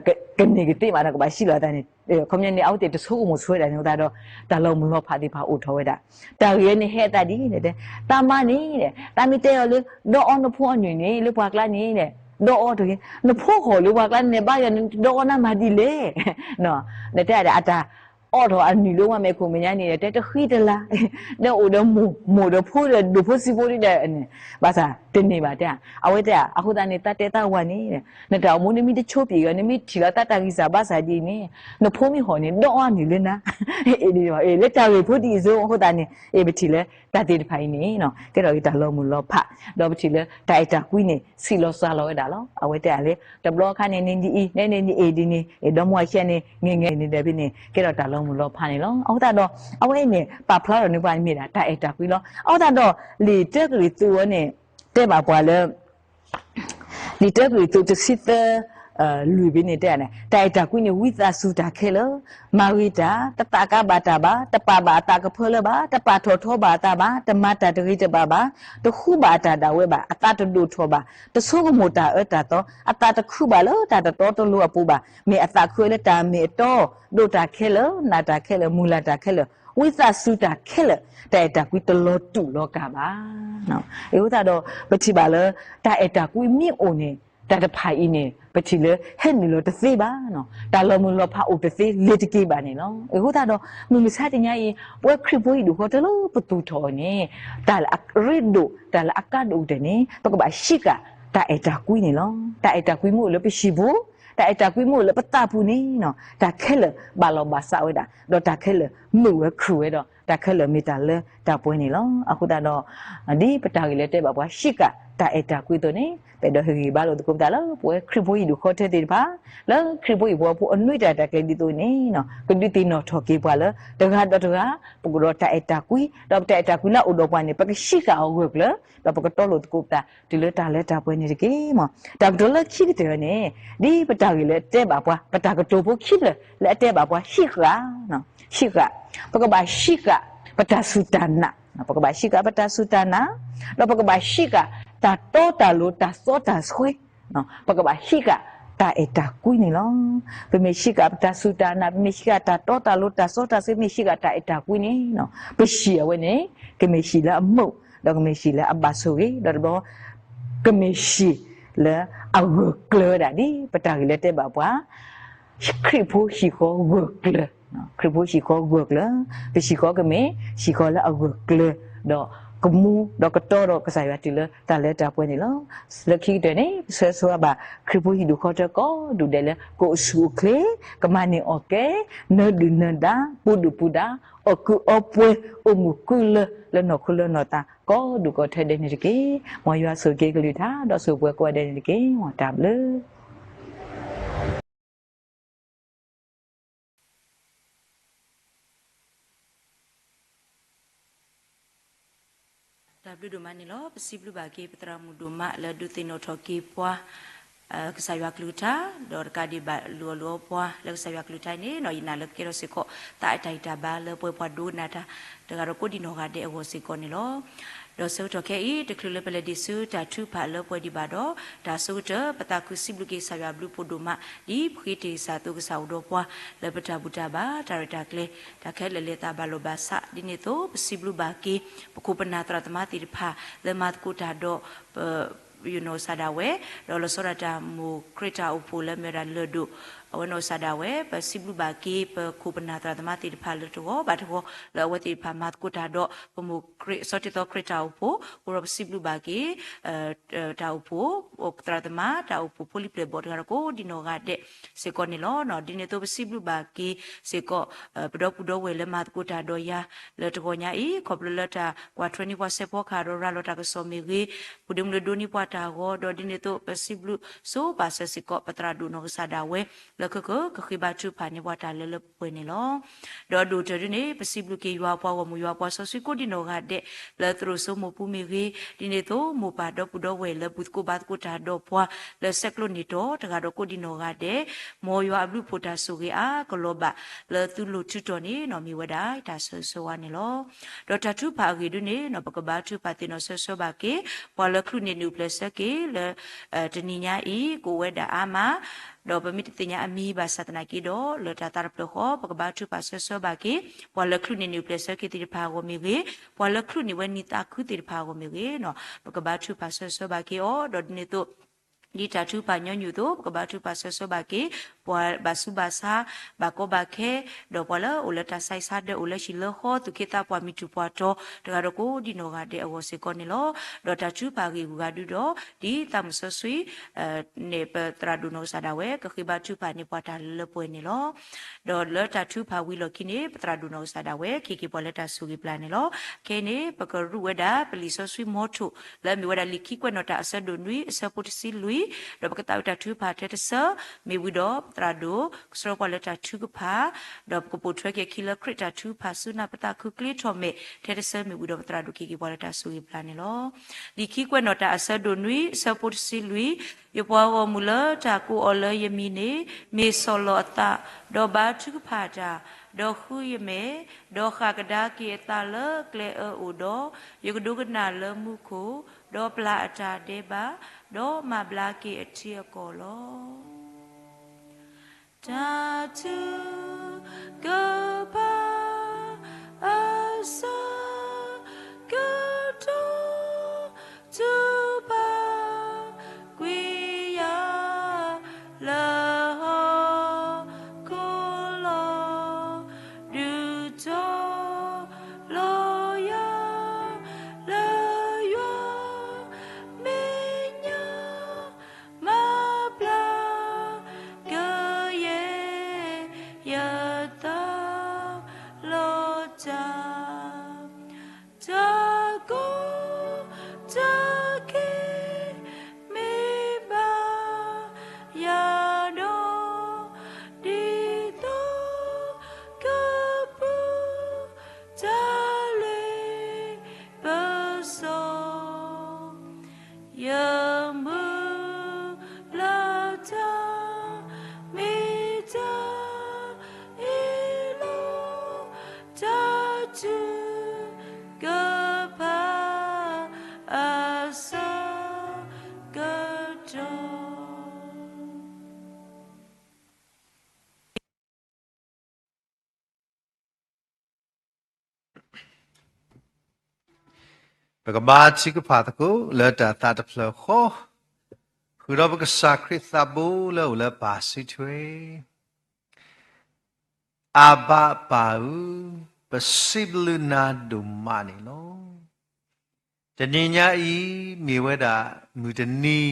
B: ke ne ke te ma da ko ba shi la da ne khom ne out te so ko mo swe da ne da do da lo mu lo pha ti pha o tho we da ta ye ne he ta di ne de ta ma ni ne ta mi te yo le do on no pho anyu ne le pwa kla ni ne do o to ye no pho ho le pwa kla ne ba ya do na ma di le no ne te da ataအော်တော့အနီလုံးဝမဲ့ခုမညာနေတဲ့တခိတလားတဲ့အိုတော့မို့တော့ဖိုးတယ်ဒုဖိုးစီဖိုးတဲ့အနေဘာသာ တင်နေပါတဲ့အဝဲတဲ့အခုတည်းတတဲ့ဝနေနတောင်မနမီတချိုးပြေကနမီချီလာတတာကြီးစားပါစားဒီနေနဖိုးမီဟောနေတော့အနေလဲနာအေးဒီပါအေးလက်တာရီဖို့ဒီဇုံအခုတည်းအေးပတိလဲတတဲ့ဖိုင်နေနော်ကဲတော့ဒီတလုံးမလို့ဖတော့ပတိလဲတိုက်တာကွီးနေစီလောစားလောဒါလောအဝဲတဲ့လေတဘလောခနဲ့နေဒီနေနေအေးဒီနေတော့မွားရှက်နေငယ်နေတယ်ပြနေကဲတော့တလုံးမလို့ဖနေလောအခုတော့အဝဲနေပါဖလာတော့နေပါမိတာတိုက်တာကွီးလောအခုတော့လေတက်ကြီးသူနဲ့တဲ့ပါပွားလဲဒီတက်ကြီးသူစစ်လူဘင်းနေတဲ့နဲ့တိုက်တာကွင်းဝိသစုတာခဲလမာဝိတာတတကဘာတာဘာတပဘာတာကဖေလဘာတပထောထောဘာတာဘာတမတာတရိတဘာဘာတခုဘာတာဒါဝဲဘာအတတဒုထောဘာတဆိုးကမတာအတာတော့အတတခုဘာလောတာတော်တလူအပူဘာမေအတခွေလတာမေတော့ဒုတာခဲလနာတာခဲလမူလာတာခဲလဝိသစုတာခဲလတိုက်တာကွီတလောတူလောကပါနော်အေဥတာတော့ပတိပါလတိုက်တာကွီမြင့်အိုနေတတဖိုင်နေပတိလေဟဲ့နီလို့တသိပါနော်တာလမလို့ဖာအိုတသိလေတကိပါနေနော်အခုတော့မမစားတညာရင်ပွဲခရပွေးတို့ဟိုတလို့ပတူထော်နေတာလအရစ်တို့တာလအကတ်တို့တဲ့နေပကဘာရှိကတာအတာကွီးနေလောတာအတာကွီးမို့လို့ပရှိဘူးတာအတာကွီးမို့လို့ပတပူနေနော်တာခဲလဘာလောဘာစာဝဲတာတော့တာခဲလမှုဝဲခရဝဲတော့တာခဲလမီတာလေတာပွေးနေလောအခုတော့ဒီပတာကြီးလေတဲ့ဘာဘွားရှိကတာအတာကွီးတော့နေပဲတော့ဟီဘာလို့တကုတ်တာလားပွဲခရပွေးတို့ခေါ်တဲ့တဲ့ပါလဲခရပွေးဘောဖို့အနွိတာတကယ်ဒီတော့နေနော်ကဒီတီနော်ထော်ကေပွားလဲတကားတော့ပုဂရောတာအတာကွီတော့တာအတာကွီလာဥတော့ပွားနေပကရှိကအောဝဲကလဲတော့ပကတော့လို့တကုတ်တာဒီလေတာလဲတာပွဲနေတကေမတာတော့လက်ခိတဲ့နေဒီပတာကြီးလဲတဲ့ပါပွားပတာကတော့ဖို့ခိလဲတဲ့ပါပွားရှိကနော်ရှိကပကဘာရှိကပတာစုတနာပကဘာရှိကပတာစုတနာတော့ပကဘာရှိကတာတော့တာလို့တာစောတာဆွေးနော်ပကဘာရှိကတာအတာကွီးနေလောပမေရှိကပတာစုတနာပမေရှိကတာတော့တာလို့တာစောတာဆွေးမေရှိကတာအတာကွီးနေနော်ပရှိရဝဲနေကမေရှိလာအမှုတော့ကမေရှိလာအဘဆိုရီတော့ကမေရှိလာအဝကလဒါဒီပတာကြီးလက်တဲ့ပါပွားခရဖို့ရှိခေါ်ဝကလခရဖို့ရှိခေါ်ဝကလပရှိခေါ်ကမေရှိခေါ်လာအဝကလတော့ကမူတော့ကတော့ကစားရတီလတာလက်တာပွဲနေလောလက်ခိတဲ့နေဆွဲပါခရဖို့ဟီဒူခေါ်တော့ကိုဒူတယ်လေကိုစုကလေကမနီโอเคနဒူနဒါပူဒူပူဒါအကူအပွဲအမှုကူလလနော်ခုလနော်တာကိုဒူကိုထဲတဲ့နေကေမွာရွာဆိုကေကလေးထားတော့ဆိုပွဲကွက်တဲ့နေကေဟောတာဘလ
A: ဒါဘလူဒိုမနီလောပစီဘလူဘာကေပတရာမူဒိုမလဒူတင်နိုထော်ကေပွားကဆာယွာကလူတာဒေါ်ကာဒီဘာလောပွားလက်ဆာယွာကလူတာနေနော်ယနာလက်ကေရစကောတာတိုင်တာဘာလပွေပွားဒိုနာတာတကတော့ကိုဒီနောကတဲ့အဝစကောနေလောဒေါ်ဆိုတော့ခဲဤတကလူလပလက်ဒီဆူတာထူဖာလပွေဒီဘာတော့ဒါဆိုတော့ပတာကုစီဘလူကေဆာယွာဘလူပိုဒိုမဒီဖိတေစာတုကဆာဥတော့ပွားလပတာဘူတာဘာတာရတာကလေဒါခဲလေလေတာဘာလောဘာစာဒီနေတော့ပစီဘလူဘာကေပခုပနာတရတမတိဖာလမတ်ကူတာတော့sadawe lolo sorata mu krita upula mera ledu awano sadawe pa siblu baki pa kupana tradamati phal to batho lawati phamat kuta do mu sotito krita upo uro siblu baki ta upo tradama ta upo poliple bod ko dinoga de sekonilo no dineto siblu baki seko pdo pudo wele mat kuta do ya leto nya I koblota kwa 20 kwa sepo kharo ralota ko somigi pudum le doni ta go do dineto pesiblu so basasiko patradu no sadawe lekoko khiba chu phani wata le pwene lo do do tene pesiblu ke ywa pwa wo mu ywa pwa so siko dino ga de le tro so mo pu mi gi dineto mo pa do pu do we le but ko bat ko ta do pwa le seklo ni do ta ga do ko dino ga de mo ywa blu phota so ge a koloba le tu lu chu to ni no mi wada ta so wa ni lo do ta tu pha gi du ni no pa ka ba tu pa ti no so ba ke pwa le khlu ni nu plus ke le teninya I ko weda ama do pamit tinya ami ba satna ki do le tatar plo ho pagba chu pa so ba ki pwala khlu ni nucleus ki ti pha go mi ge pwala khlu ni wen ni ta khu ti pha go mi ge no pagba chu pa so ba ki o do ni to ဒီတတူပါညညူတော့ကဘာတူပါဆဆဘာကေပွာဘာစုဘာစာဘာကိုဘာခဲတော့ပွာလာအိုလတာဆိုင်ဆာတဲ့အိုလရှိလခေါ်သူကေတာပွာမီတူပွာတော့တကတော့ကိုဒီနောကတဲ့အဝစေကောနေလောတော့တတူပါကေကဒူတော့ဒီတမ်ဆဆွေနေပတရာဒူနောဆာဒါဝဲကခိဘာတူပါနေပွာတာလပွေနေလောတော့လတတူပါဝီလောခိနေပတရာဒူနောဆာဒါဝဲကေကေပွာလက်တာဆူကေပလာနေလောခဲနေပကရုဝဒါပလီဆဆွေမောထုလဲမီဝဒါလီခိကွနောတာအဆက်ဒူနွီအဆက်ပုတစီလူတော့ကတာတာသူဖာတဲ့ဆာမေဝီတော့တရာဒိုစရောကလက်တာသူကဖာတော့ကပိုထွဲကခီလခရတာသူဖာဆုနာပတာခုကလီထော်မေတဲ့ဆာမေဝီတော့တရာဒိုကီကပေါ်လက်တာဆူရီပလာနေလောဒီခီကွနော်တာအဆဒိုနွီဆပုတ်စီလူယပွားဝမူလာတာကူအော်လယမီနေမေဆောလောအတာတော့ဘာသူကဖာတာတော့ခူယမေတော့ခကဒါကီတာလကလေအိုတော့ယကဒုကနာလမှုခိုတော့ပလာအတာဒေဘာတော့မဘလာကီအချီကောလောတာတူကပါအဆာကတောတူပါကွေယာလာ
C: บกบาชิกพาตะกูเลตาตาตะเพลโคคือเราบกสักคริสตาบูเลวเลบาสิทเวอาบาปาอูปสิบลุนาดุมานิโลจะนิญาอีมีเวดามุตนี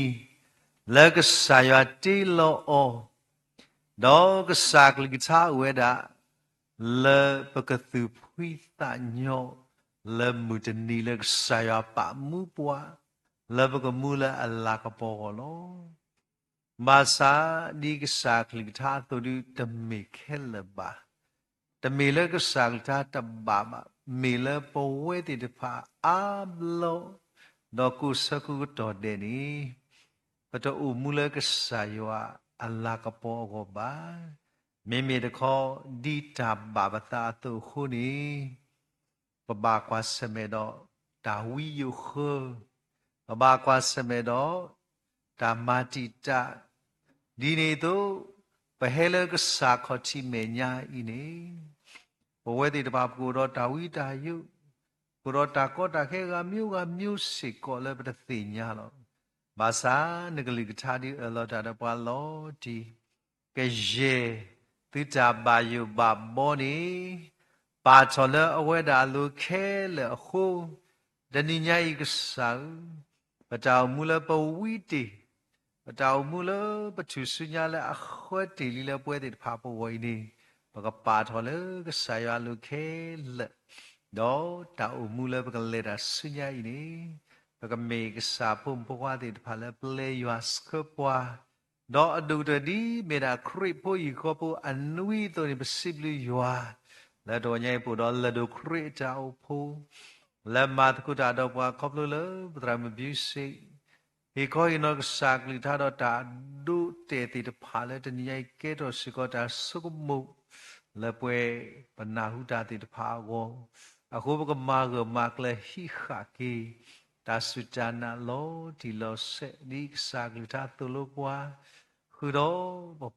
C: เลกสายาติโลโอดอกสักลิกชาเวดาเลปกตุพุยตาโยle mutani le saya pa mu pwa le ba mu le alla ka po lo masa di ka sa kli tha to di ta me khel le ba ta me le ka sa kli tha ta ba ba me le po we ti de pha a lo do ku sa ku to de ni pa to u mu le ka sa yo alla ka po go ba me me de kho di ta ba ba ta to khu niปบากว่าสมัยดอดาวิยุเคปบากว่าสมัยดอดามาติตาดีนี่ตัวไปเฮลก็สาขอที่เมียอีนี่ปเวติตบาปูรอดาวิดายุปูรอดาก็ดาแค่กามิวสิก็เลยเป็นสิ่งยาหรอภาษานึกลิกชาดิเราจะได้ปาลอดีก็เจติจาบายุบาบอนี่ปาชอลเอาไว้ดาลูเคเลโคดนิญาอีกสาวปะจาวมูลปวิติปะจาวมูลปะชุสุญญาเลอขวติลิเลป่วยติพาปวยนี่ปะกปาชอลก็สายาลูเคเลดอตาอุมูลปะกเลดาสุญญาอีนี่ปะกเมกสาปุมปวาติพาเลเปลยัสกปวาดออดูตดีเมดาคริปอีกปอันนุยตัวนี้เป็นสิบลิยัวแล้วตัวใหญ่ปูดอลแล้วดูครีเจ้าพูแล้วมาตะกุดาดอกว่าครบเลยตรามบิวสิฮีคอยนอกสักลิท่าดอตาดูเตติตพาแล้วตัวใหญ่เกตอสิกอตาสุกมุแล้วเปปนาหุตาติตพาวงอาคูบกมากมากเลยฮิขากีตาสุจานาโลที่เราเสดิสักลิท่าตัวลูกว่าคือดอ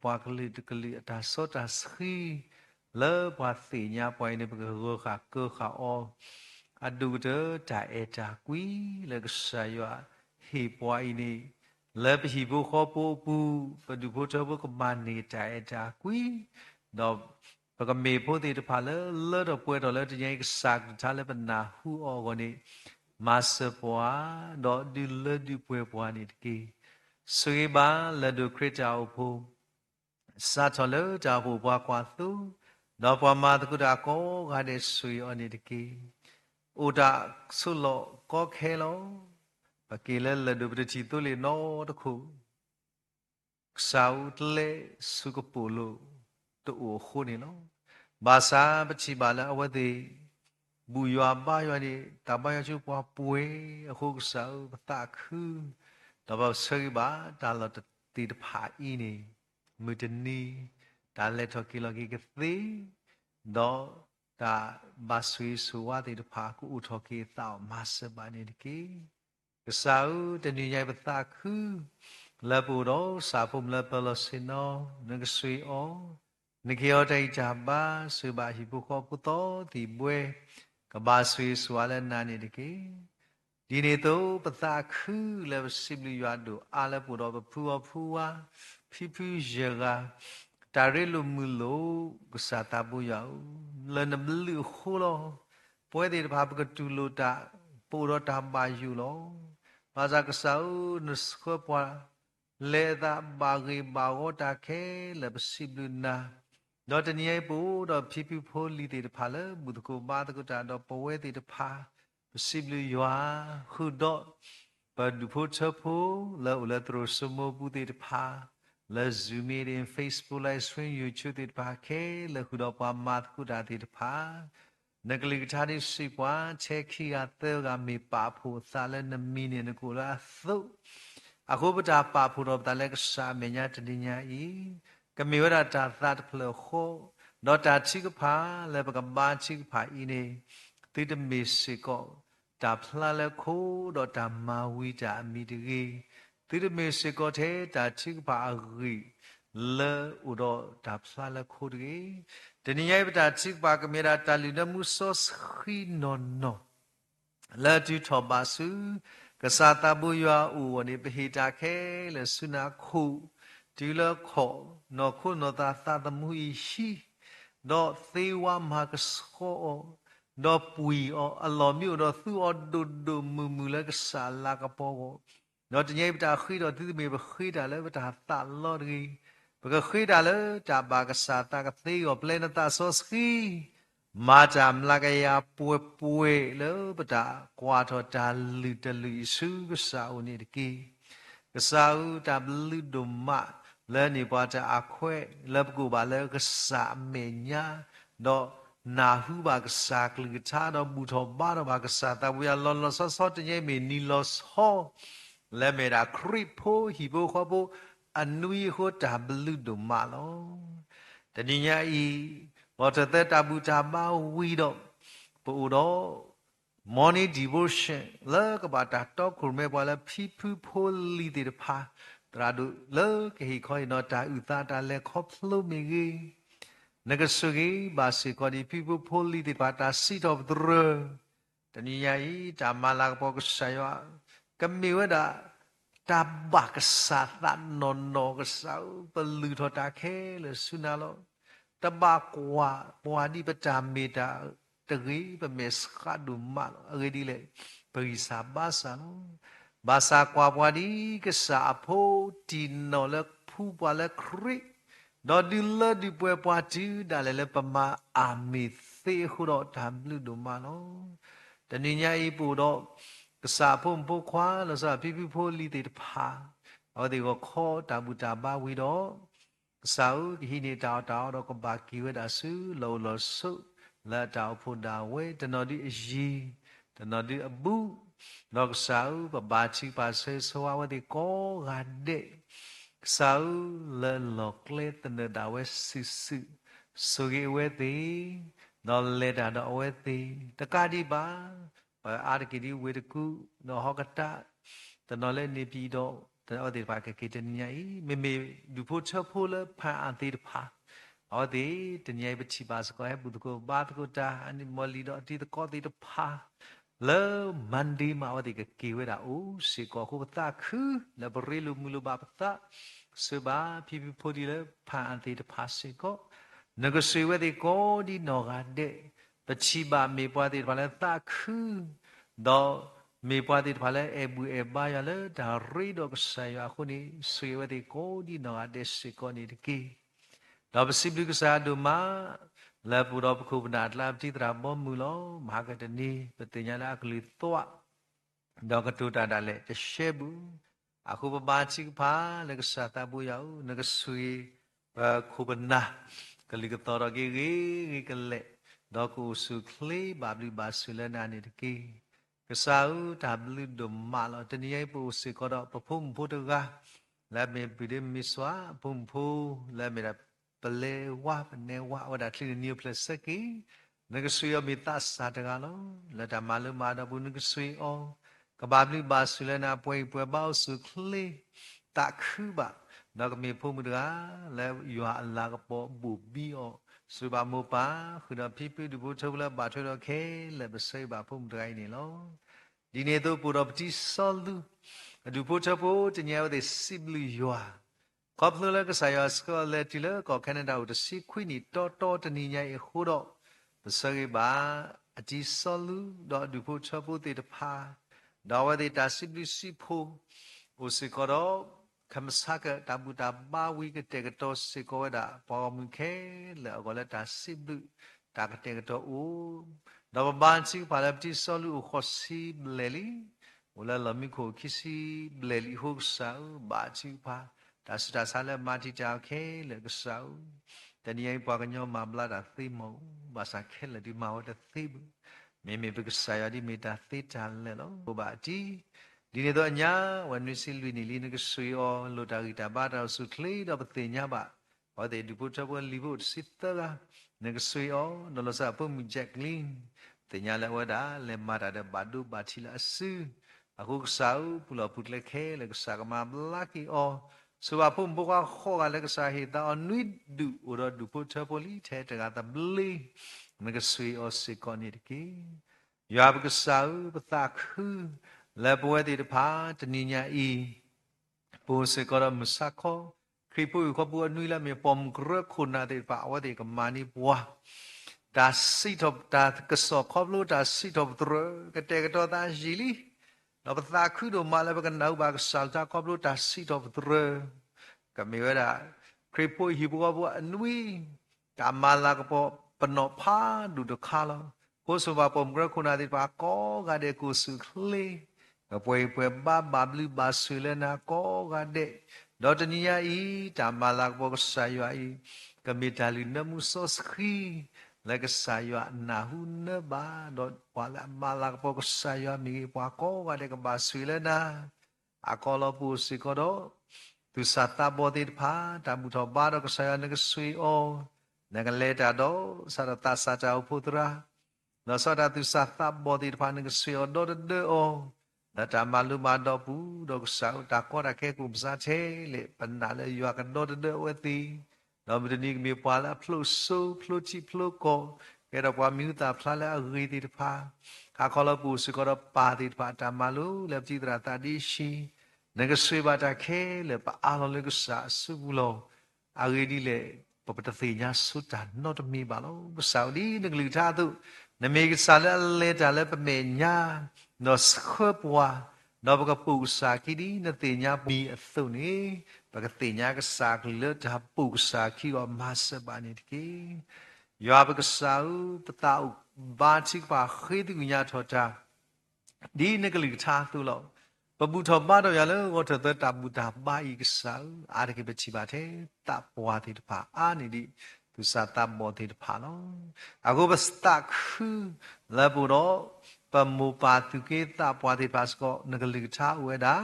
C: ปากลิตกลิตาโซตาสีเลปาสีญาปอยในปกติขาเกอขาออดูเดอจ่าเอจากวีเลกสายว่าฮีปอยนี่ le hi bo kho po pu pa du bo cho bo ko ma ni ta e ta kui do pa ka me po ti ta pha le do pwe do le ti nyai ka sa ta le pa na hu o ko ni ma se pwa do du le du pwe pwa ni ki sui ba le do krit ta o pho sa cho le ta ho pwa kwa thu do pwa ma ta ku da ko ga de sui o ni ki o da su lo ko khe lo pa ki le do pa chi tu le no ta khu sao tle sukapolo to o khone no basa pachi bala awade buywa ba ywa ni ta ba ya chu pwa pwe khu sao ta khu ta ba sai ba ta la ti ta pha i ni mutani ta le tho ki lo ki ke thi do ta ba sui su wa ti ta pha ku u tho ki ta ma se ba ni ki sao te ni yai ba ta khu la pu ro sa phum la pa lo sin no na ga sui o ni ki o dai ja ba su ba hi pu kho pu to ti bwe ka ba sui su wa la na ni de ki di ni to pa ta khu la si blu ywa do a la pu ro ba phu o phu wa phi phu ye ga ta re lu mu lo ka sa ta bu ya la na lu khu lo pwe de ba ba ka tu lo ta pu ro ta ba yu lo ba za ka sa u nu skho pwa le da ba gi ba go ta khe le ba si blu na do ta ni ai pu do phi phi pho li de pha le bu ko ba ta ko ta do po we de pha ba si blu ywa khu do ba du pho cha pho le u le tro so mo bu de pha le zoom in Facebook live stream YouTube de pha khe le khu do pa ma ku da de phaနကလိကထာတိစိပွားချေခိယသေကမေပါဖို့သာလဲနမီနေနကိုလာသုအခုပတာပါဖို့တော့တလည်းကစားမညာတတိညာဤကမေဝရတာသတ်ဖလခောဒေါတာချိကဖာလဲပကဘာချိကဖာဤနေတိတမေစေကောတာဖလာလဲခိုဒေါတာမာဝိတာအမိတကြီးတိတမေစေကောတဲ့တာချိကဖာအဂိle udo dap sala khuri teniai bata chik ba kamera tali na musos khi no no la tu thoba su kasata bu ya u woni behita khe le suna khu tu le kho no khu no ta ta tamu i shi do thewa ma kasko do pui o alo mi do thu o do mu le kasala ka po do teniai bata khi do tu me ba khi da le bata ta lo riဘကခိဒါလတာဘာကစာတာကသေးောပလေနတာဆောစခီမာတာမလကယာပွေပွေလောပတာကွာထောတာလူတလူစုကစာဦးနေတကီကစာဦးတာဘလူဒုမလဲနေပွားတာအခွဲလဘကူပါလဲကစာမေညာတော့နာဟုဘာကစာကလူချာတော့ဘူထောဘာတော့ဘာကစာတာဝရလောလောဆောဆောတညေမီနီလောဆောလဲမေရာခရိဖိုဟီဘိုခဘိုအနွေဟောတာဘလူဒုမလောတဏိညာဤဘောတသက်တာဘူတာမဝီတော့ပူတော့ morning devotion လဲကဘာတာတော့ခုမဲပေါ်လဲဖီဖူဖိုလီတေဖာတရာဒုလဲကေခေါ်နော်တာဥတာတာလဲခေါဖလုမီကြီးနဂဆုကြီးဘာစီခေါ်ဒီဖီဖူဖိုလီတေဖာတာ seat of the တဏိညာဤတာမလာဘောကဆယောကမေဝဒta ba ka sa ta no no ka sa pa lu tho ta khe le suna lo ta ba kwa bwa di pa ta me ta ta gi pa me ska du ma lo a di le pa sa ba sa lo ba sa kwa bwa di ka sa pho ti no le phu bwa le khri do di le di pwe bwa ti da le pa ma a me the khu do ta lu du ma lo ta ni nya i pu doကစားဖို့ဘခွာလစားပြပြဖို့လီတဲ့ဖာအော်ဒီကိုခေါ်တာဘူတာဘာဝီတော့ကစားဦးဟိနေတာတော့ကဘာကီဝဒဆူလောလောဆုလာတောက်ဖို့တာဝဲတနော်ဒီအကြီးတနော်ဒီအဘူးတော့ကစားဦးပဘာချီပါဆေဆွာဝဒီကိုဂါတဲ့ကစားဦးလဲလောကလေတနေတာဝဲစစ်စစ်ဆိုကေဝဲတဲ့တော့လေတာတော့ဝဲတဲ့တကတိပါအာရကိဒီဝေဒကုနော်ဟောကတာတနော်လဲနေပြီးတော့တော်ဒီပါကကေတညိမေမေဒူဖို့ချဖို့လဖာအန်တေတဖာအော်ဒီတညိပချိပါစကောဘူဒကိုဘာတကိုတာအနိမောလီတော့အတိတကောတေတဖာ le mandi ma wa de ke kiwe da o si ko ko ta khu le bri lu mu lu ba ta se ba pi pi pho di le pha an te de pha si ko ne ko sui we de ko di no ga de pa chi ba me pwa de ba le ta khu do me pwa de ba le e bu e ba ya le da ri do ko sa ya khu ni sui we de ko di no ga de si ko ni de ki do ba si bli ko sa do ma la pu do khu na la ti tra bo mu lo ma ka de ni pa te nya la ka li to do ka tu ta da le te she bu a khu ba ba chi pha le ka sa ta bu ya u ne ka sui ba khu ba na ka li ka to ro ki ki ka le do ku su kli ba bli ba su le na ni de ki ka sa u ta bli do ma lo te ni ai pu si ko do pa phum phu to ga la me pi de mi swa phum phu la me daပလေဝါနေဝါဝဒါထလီနီပလစကီနဂဆွေယမီတသတကလောလတမလမာဒဘူးနဂဆွေအောကဘာဘလီဘာဆူလနာပွေပွေဘောဆုခလီတခုဘနဂမေဖုံမဒကလဲယွာအလာကပေါ်ဘူဘီအောစုဘာမောပါခုနဖိပိဒဘူထုလဘာထွေတော့ခဲလဲပစိဘာဖုံမဒိုင်းနေလောဒီနေ့တော့ပူတော်ပတိဆောလူအဒူပိုချဖို့တညဝတဲ့စိဘလီယွာကပ်လကဆာယစကလက်တီလကကနေဒါဥတစီခွိနီတော်တော်တနီညာဟိုတော့ပစရိဘာအတီဆလူတော့ဒူဖို့ချဖို့တေတဖာဒါဝဒေတာစိဘလီစီဖိုဥစကတော့ခမစကတဘူတာဘာဝီကတေကတော့စေကောဒါပေါ်မှုခဲလေကောလက်တာစိဘလီတာကတေကတော့ဦးဒါဘန်စီပါလပတီဆလူခေါ်စီဘလေလီဝလာလမီခိုခီစီဘလေလီဟုတ်ဆာဘာချီပါဒါစတာဆာလမာတီတာခဲလေကဆောတနည်းပွားကညောမဘလာတာသိမောဘာစာခဲလေဒီမာဝတ်သိဘူးမေမေပကဆာယာဒီမေတာသိတာလေလောဘဘာတီဒီနေ့တော့အညာဝန်ဝစီလူနီလီနကဆွေအောလိုတာဂီတာဘာတာဆုခလီတော့ပသိညာပါဟောတဲ့ဒီပုတ်ချဘလီဘုတ်စစ်တလာနကဆွေအောနော်လစာပုံမဂျက်ကလင်းတင်ညာလေဝဒါလေမာတာတဲ့ဘာဒူဘာချီလာဆူအခုကဆောပူလပုတ်လေခဲလေကဆာကမဘလာကီအောဆိုပါဖို့ဘောကခေါ်ကလည်းကစားဟိတာအနွိဒူဥရဒူဖို့ချပိုလီထဲတကတာဘလီမကဆွေအစေကောနီတကီယာဘကစားပတာခုလေပွဲတိတဖာတနိညာဤပိုစေကောရမစခောခရိပုခပူအနွိလာမေပ ோம் ဂရခုနာတိပါဝတိကမာနီဘွာဒါစီတော့ဒါကစောခေါလို့ဒါစီတော့ဒရကတေကတော့ဒါဂျီလီတော့ပသာခုတို့မလည်းဘကနောက်ပါကစားတာခေါလို့ဒါစီတော့ဒရကမေဝရာခရိပုဟိဘောဘအနွိကာမလာကပေါ်ပနောဖာဒုဒခါလောကိုစဘာပုံဂရခုနာတိပါကောကတဲ့ကိုစုခလေကပွေပွေဘာဘဘလူဘာဆွေလနာကောကတဲ့ဒေါတနီယာဤတာမလာကပေါ်ကဆာယွာဤကမေတာလီနမှုစောစခီလကဆာယွာနာဟုနဘာဒေါဝလာမလာကပေါ်ကဆာယွာမီပွားကောကတဲ့ကဘာဆွေလနာအကောလပူစီကောတော့သူစာတာဘောတိဖာတာမူတော်ဘာတော့ကဆာယနကဆွေအောနကလေတာတော့စာရတာစာချောဖုတရာနောစတာသူစာတာဘောတိဖာနကဆွေအောတော့တဲ့အောဒါတမလူမတော့ဘူးတော့ဆောက်တာကောရခဲကုပစာချေလေပန္နာလေယွာကတော့တဲ့ဝတိတော့မတနိကမြေပွာလာဖလုဆိုဖလုချီဖလုကောကဲတော့ပွာမြူတာဖလာလာရီတိတဖာခါခေါ်လပူစကောတော့ပါတိတဖာတမလူလက်ကြည့်တာတာဒီရှိနကဆွေပါတာခဲလေပါအာလောလေကဆာဆုဘူးလောအရီဒီလေပပတသိညာဆုတာနော့တမီပါလောပစောဒီနကလူထားသူနမေကဆာလေလေတာလေပမေညာနောစခပဝါနောဘကပူစာခိဒီနတိညာပီအသုနေဘကတိညာကစာကလတာပူစာခိဝမဆဘာနေတကေယောဘကစာဥပတာဥဘာချိပါခိတိညာထောတာဒီနကလိထားသူလောပပူထောပါတော့ရလဲဝထသတပူတာပါဤကစာအာရကေပချိပါတဲ့တပဝါတိတပါအာနေဒီသူစာတဘောတိတပါလောအခုဘစတခုလဘူတော့ပမူပါတုကေတပွားတိပါစကောနဂလိချာဝေဒာ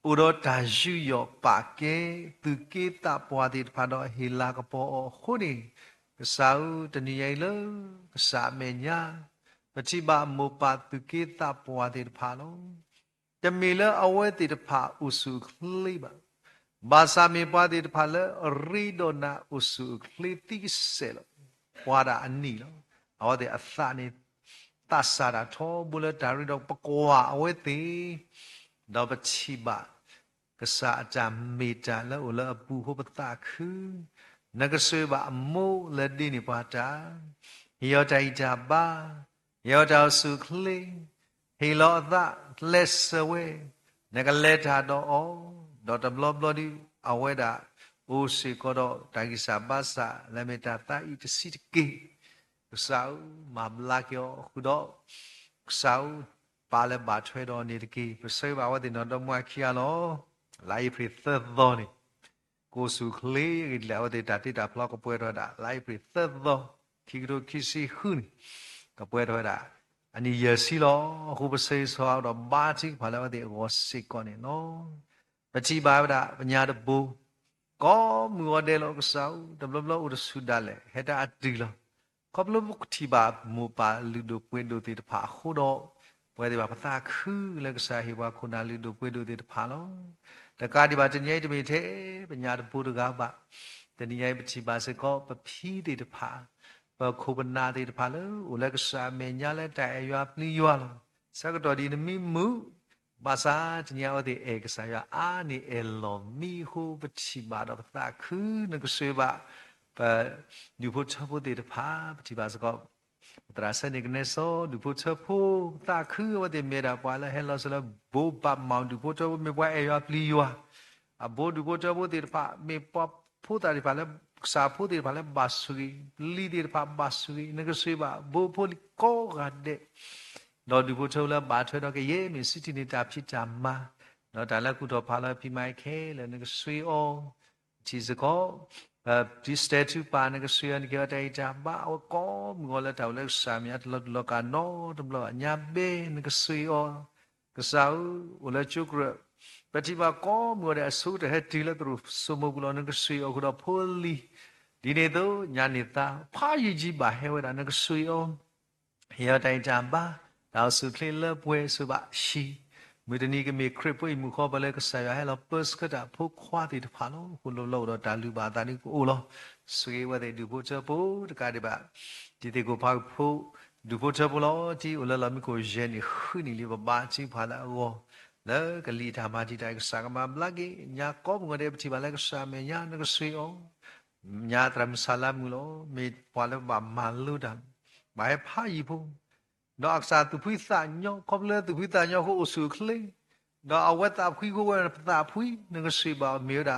C: ဥရောဒါယူယောပါကေတုကေတပွားတိဖာတော့ဟီလာကပေါ်ခုနေကစားတနီယလကစားမညာပတိပါမူပါတုကေတပွားတိဖာလောတမီလအဝဲတိဖာဥစုခလိပါဘာသာမေပွားတိဖာလရီဒိုနာဥစုခလိတိဆဲလပွားတာအနီလောအော်တဲ့အသနေ ตัสสะทอบุลดาริดอกปะกวาเอาไว้ตีดอกปชิบะกษาจามมีจาแล้วอุลปูโหปตาคือนักสืบะโมเลดีนิปาจาเฮียใจจาบาเฮียจาสุคลีฮีโลตาเลสเวนักเลทาดอดอตบลอบลอดีเอาไว้ดาโอสิกอดตากิสาบาสะเลเมตาตาอิตสิตกีsao mà la kêu khu đó sao ba lẽ ba chơi đó này thì sao bảo thì nó đâu mua kia nó lại phải thơ đó này cô su khli cái lẽ thì đặt đi đặt lo cái bữa đó đã lại phải thơ đó khi đó khi si hơn cái bữa đó đã anh ấy giờ xí lo khu bữa xây sao đó ba chiếc phải là thì có xí con này nó và chỉ ba đã nhà đó bu có mưa đây lo cái sao đâm lốp lốp udah sudah leh hết đã đi loก็บลูกที่บามูปาลิดูเปดูติดผาโคดอเวทีบาภาษาคือแล้วก็สาเหตุว่าคนนั้นลิดูเปดูติดผาแล้วแต่การที่บาจะเนี่ยจะมีเทปัญญาตพูดกับบ่าแต่เนี่ยปฏิบัติก็ปพีติดผาปะโคบนาติดผาแล้วแล้วก็สามีเนี่ยแล้วแต่อายุปลียวแล้วสักตัวดีนี่มีมือภาษาจะเนี่ยว่าที่เอกสารอันนี้เอลมีหูปฏิบัติภาษาคือนั่นก็สื่อว่าดูพูดชอบพูดติดผาปฏิบัติก็ตราเสนิกเนโซดูพูดชอบพูดตาคือว่าที่เมียดาปวาแล้วเห็นเราสละโบบาเมาดูพูดชอบไม่ว่าเอวปลีวะโบดูพูดชอบพูดติดผาไม่ปอบพูดติดผาแล้วสาพูดติดผาแล้วบาสุกีลีติดผาบาสุกีนั่นก็สื่อว่าโบพูดก็กันเดเราดูพูดชอบแล้วบาช่วยเราก็เย่มีสิทธิในตาพิจารมาเราแต่ละกูตัวพาเราพิมายเคแล้วนั่นก็สื่อโอที่จะก็ဒီစတက်တူပါနကဆွေန်ကြတဲ့ကြပါအကောမငေါ်လက်တော်လက်ဆာမြတ်လောကနောတဘလညာဘေနကဆွေအောကဆောဝလချုကရပတိပါကောမငေါ်တဲ့အဆုတဲ့တီလက်သူစမဘလနကဆွေအောကတော့ဖိုလီဒီနေ့တော့ညာနေတာဖာရီကြီးပါဟဲဝဒနကဆွေအောဟရတဲ့ကြပါတော့ဆုခလလပွဲဆုပါရှိမီဒနီကမေခရပွေမူခေါ်ပလဲကဆာရဟဲလပတ်စကတာဖုခွာတိတဖာလို့ခုလောလောတော့တာလူပါတာနီကိုလောဆွေဝတဲ့ဒူဖို့ချဖို့တကားဒီပါဒီတေကိုဖောက်ဖို့ဒူဖို့ချဖို့လို့ဒီဥလလမီကိုရဲနေခုနီလေးပါချီဖာလာအောလဲကလီထာမကြီးတိုင်ဆာကမဘလကီညာကောငတဲ့ပတိပါလဲကဆာမေညာနကဆွေအောညာတရမ်ဆလာမူလို့မေပွာလဘာမလူတံဘာဖာယီဖို့တော့အစားသူဖိစာညောခေါပလဲသူဖိစာညောကိုအဆူခလေးတော့အဝတ်တာခွီကိုဝဲတာဖွီငကရှိပါမြေတာ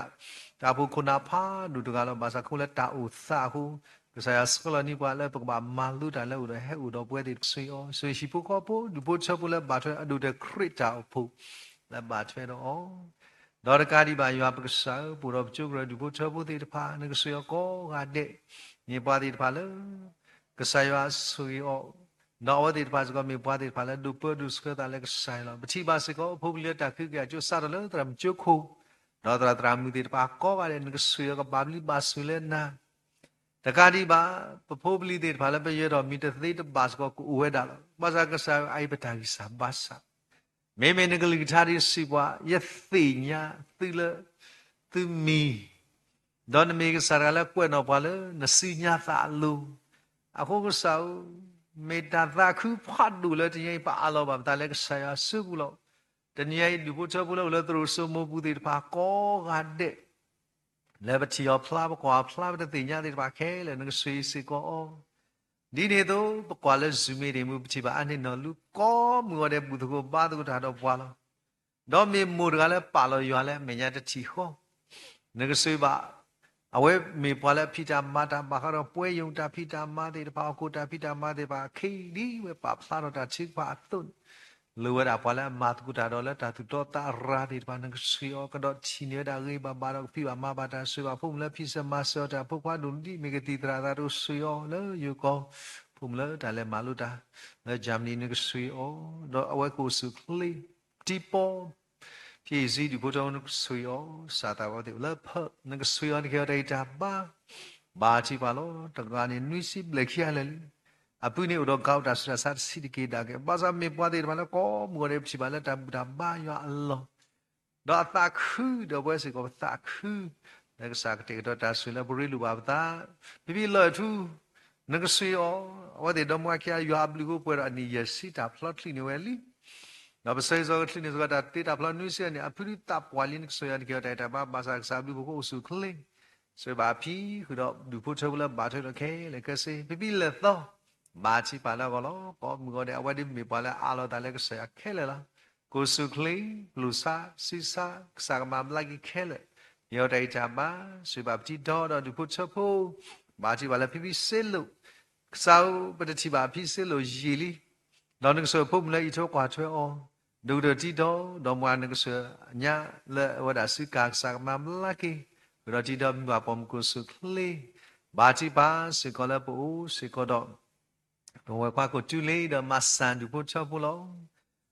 C: ဒါဘူးခုနာဖာဒူတကလောဘာသာခုလဲတာဥစာဟုကစားရစကလနီပါလဲပကဘာမာလူတာလဲဥဒဟဲဥတော့ပွဲတိဆွေအောဆွေရှိဖို့ကောဖို့ဒူဖို့ချက်ဖို့လဲဘာထွဲအဒူတဲ့ခရစ်တာဖို့လဲဘာထွဲတော့ဒေါ်ရကာဒီပါရွာပကစားပူတော့ကျုပ်ရဒူဖို့ချက်ဖို့တိတဖာငကဆွေကောကတဲ့ညပါတိတဖာလဲကစားရဆွေအောနော်ဝတိတပါစကမေပွားတိဖာလဲဒူပဒုစကတာလဲဆိုင်လာပတိပါစကောဖုတ်လတာခိကကျဆာရလဲတရမ်ကျုခုနော်တရတရမူတိတပါကောကလည်းငဆွေကဘာလီပါဆွေလဲနာတကာဒီပါပဖိုးပလီတိဖာလဲပရတော့မီတသိတပါစကောကူဝဲတာပါစကဆာအိပတာကိစာဘာစာမေမေနဂလီထာရီစီပွားယသိညာသီလသူမီဒေါနမေကဆာရလဲကွဲ့တော့ပါလဲနစီညာသာလူအခုကဆောမေတ္တာသာခုဖတ်လို့လည်းတရားပါအလောပါတာလည်းဆရာစုဘူးလို့တရားဒီဘုရားဘုလို့လည်းသူတို့စမဘူးတဲ့ပါကောကတဲ့လည်းပတိယောဖလာဘကွာဖလာတဲ့တင်ညာတဲ့ပါခဲလည်းငါဆွေးစီကောဒီနေ့တော့ဘကွာလည်းဇူမီတွေမှုပတိပါအနေနော်လူကောမူရတဲ့ဘုသူကိုပါသူတာတော့ပွာလို့တော့မေမူကလည်းပါလို့ရွာလည်းမညာတတိဟောငါဆွေးပါအဝဲမေပွာလဲဖိတာမာတာဘာကတော့ပွဲယုံတာဖိတာမာတဲ့တပါကိုတာဖိတာမာတဲ့ပါခိဒီဝဲပါဖလာတော့တာချိပါသွန်းလူဝဲတာပွာလဲမာတကူတာတော့လဲတာသူတော့တာရာတဲ့ပါနကဆွေောကတော့ချီနေတာရေပါဘာတော့ဖိပါမာပါတာဆွေပါဖုံလဲဖိစမဆောတာဖုတ်ခွားဒုန်ဒီမေကတိတရာတာတို့ဆွေောလဲယူကောဖုံလဲတာလဲမာလူတာလဲဂျမ်နီနကဆွေောတော့အဝဲကိုစုခလီတီပေါ်พี่ซีดูพวกเรานึกสวยอ๋อสาตาวติเลิศเพอนึกสวยอ๋อนี่เขาได้จับบ้าที่บ้าโลตะการนี่นุ่ยสิบเล็กขี้อะไรอ่ะปุ่นนี่อุดรก้าวดัชราสัตสิริกิดาเกบ้าซามีปวดที่บ้านแล้วก็มัวเร็บที่บ้านแล้วดับบ้าอยู่อัลลอฮ์ดอกตาคือดอกเวสิก็ตาคือแล้วก็สักทีก็ดัชวิลบุรีลูบาตาพี่เลยทู那个水哦，我得到莫看有阿布鲁过了，你也是打 plot 里面里，那不所以说里面说打打 plot 女些呢，阿布鲁打破里那个水啊，你看打打把啥啥布鲁过苏克嘞，所以把皮去到杜破车了，把车了开了个是皮皮了到，把起把那个咯，把我们的我的没把那阿拉打那个水啊开了啦，过苏克嘞，路沙西沙啥个嘛不拉给开了，要打一家吧，所以把皮到到杜破车铺，把起把那皮皮塞了。sau bữa thì bà phi sẽ lo gì li đó những sự phúc lấy cho quả cho o đủ được chỉ đó đó mà những sự nhá là và đã sự cả sang mà lucky đó chỉ đó mà bom của sự kli bà chỉ bà sẽ có là bố sẽ có đó rồi qua của chú lý đó mà sang được bố cho bố lo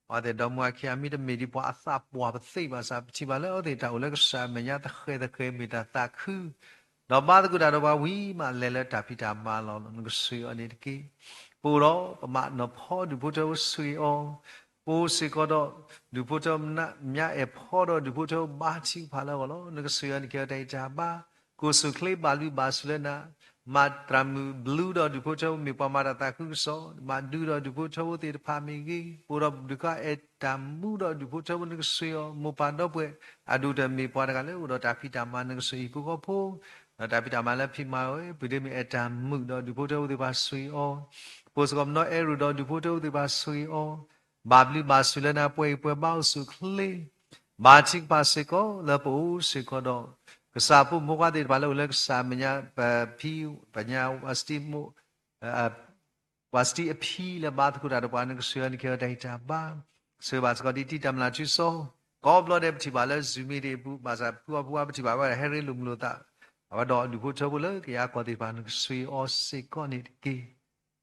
C: ở đây đó mà khi mình đã mình đi bỏ sạp bỏ bớt xí mà sạp chỉ bà là ở đây tao lấy cái sạp mình nhá ta khơi mình ta khư đó ba cái đó ba quý mà lele tapi mà lo nó suy ở đây kia bố đó mà nó phô được bố cháu suy o bố suy có đó được bố cháu nhá ép phô đó được bố cháu ba chiếc phá là đó nó suy ở kia đây cha ba cô suy khơi ba lui ba suy lên na mà tram blue đó được bố cháu mi pa mà ta cứ so mà đưa đó được bố cháu thì pha mi cái bố đó được cái tram mu đó được bố cháu nó suy o mu pa đó bữa à đủ được mi pa cái này đó tapi mà nó suy bố có phôแต่พิธามาแล้วพิมาเอ้ยพิธีมีเอตามมึกดอดูพุทธอุติบาสุยโอปุสกมน้อยเอรุดอดูพุทธอุติบาสุยโอบาบลิบาสุเลนะป่วยป่วยบ้าสุขลีบาชิกบาสิโกแล้วปูสิโกดอกษาปุมุกาติบาลอุเลกษามัญญาพิวปัญญาวสติมุวสติอภิและบาทกุฎาดปานึกเสือนิเคได้จาบ้าเสือบาสกอดีที่ทำลาจุโซก็บลอดเดปฏิบาลซูมีเดบุบาซาพัวปฏิบาลว่าเฮริลุมโลตาว่าดอกดูพูดเท่าเลยก็อยากกอดที่บ้านก็สวยอสิก้อนนี่กี่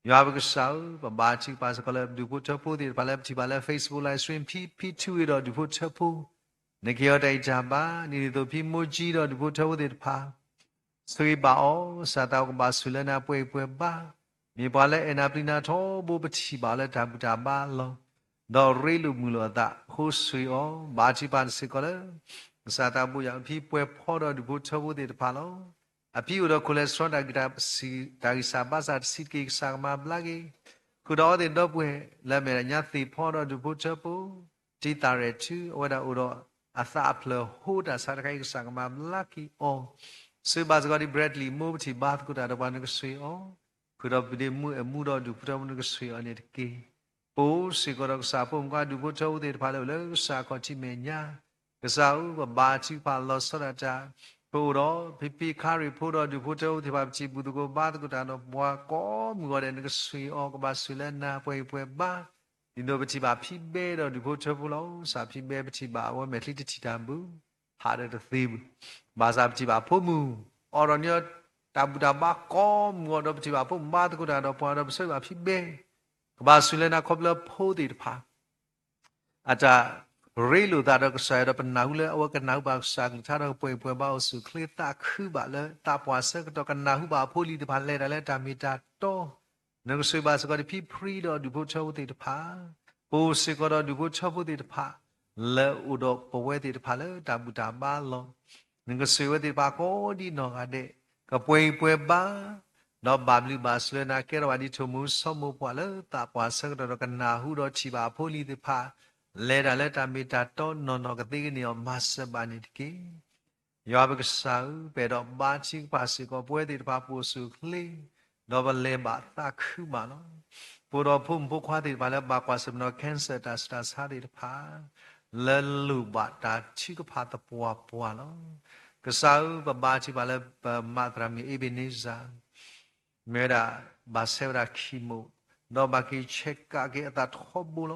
C: ยามก็สาวบาชิกภาษาก็เลยดูพูดเท่าพูดที่บ้านที่บ้านเฟซบุ๊กไลฟ์สตรีมพี่ช่วยเราดูพูดเท่าพูดในเกี่ยวกับใจบ้านนี่ตัวพี่มูจีเราดูพูดเท่าที่พาสวยบ้าอ๋อสาตาวก็บ้าสุเลนะป่วยบ้ามีบ้านเลยเอ็นอาปลินาท้อบุปผิบ้านเลยทำบุตรบ้านเราดอกเรลุมุลตาโคสวยอ๋อบาชิบ้านสิก็เลยสาตาบุญพี่ป่วยพ่อเราดูพูดเท่าที่พาเราอภิอุดรคอเลสเตอรอลดาสีดาริซาบาซาสิกิสังมาบลากีคุณเอาเดินดอกบัวแล้วเมื่อญาติพ่อเราดูพูดเท่าปูจิตาเรชูว่าดาอุดรอาซาอัพเลหูดาสารกิสังมาบลากีโอซื้อบาสกอดีเบรดลีมูบที่บาทกุดาดวันนึกสวยโอคุณเอาไปเดมูดอดูพูดมันนึกสวยอันนี้กีปูสิกอดกษาปูมก็ดูพูดเท่าที่พาเราเลยกษาก็ที่เมียนกษาว่าบาชิพาลอสระจาปูรอพี่คาริพูดดูพูดเท่าที่พาจีบุตรก็บาดกุดาโนบัวก็มึงก็เดินก็สวยออกบาสุเลน่าป่วยบ้าดินโดปฏิบัติพี่เบ้เราดูพูดเท่าพูดแล้วสาพี่เบ้ปฏิบัติว่าเมลิติตามบุหาได้ตัวทีบาสาปฏิบัติพูดมูอรเนี่ยตาบุตรบ้าก็มึงก็ปฏิบัติพูดบาดกุดาโนบัวเราสวยแบบพี่เบ้บาสุเลน่าครบแล้วพูดติดพาอาจจะเรื่องตาเราก็ใส่เราเป็นหนาวเลยว่ากันหนาวบางสักถ้าเราป่วยบ้าสุขเลยตาคือบาเลยตาปวดเสียก็ต้องกันหนาวบาพูดลีดพันเลยแล้วตามีตาโตนึกสึกบาสก็ได้พี่พรีดอดูพูดชอบติดพาปูสิก็ได้ดูพูดชอบติดพาแล้วอุดมป่วยติดพาเลยตาบุตรบ้าลงนึกสึกว่าติดพาก็ดีนอกอันเดก็ป่วยบ้าเราบาปลีบาสเลยนะแค่เราวันนี้ชมูสมุปวาเลยตาปวดเสียก็ต้องกันหนาวเราชีบาพูดลีติดพาเลตามีตาโตนนกติกนี่อมาสบานิตกียาบกษาเปดบาชิกภาสิกป่วยติดพาปูสุขลีดอบเลบาตาคือบาลปูดอพุ่มพุควาติดพาแล้วบากว่าสมนอแคนเซอร์ตาสตาสาติดพาเลลูบาตาชิกพาตปัวลกษาบาชิพาแล้วมาตรามีอิบินิซาเมดาบาเซวราคิโมดอบากิเชกกาเกตาทบบุล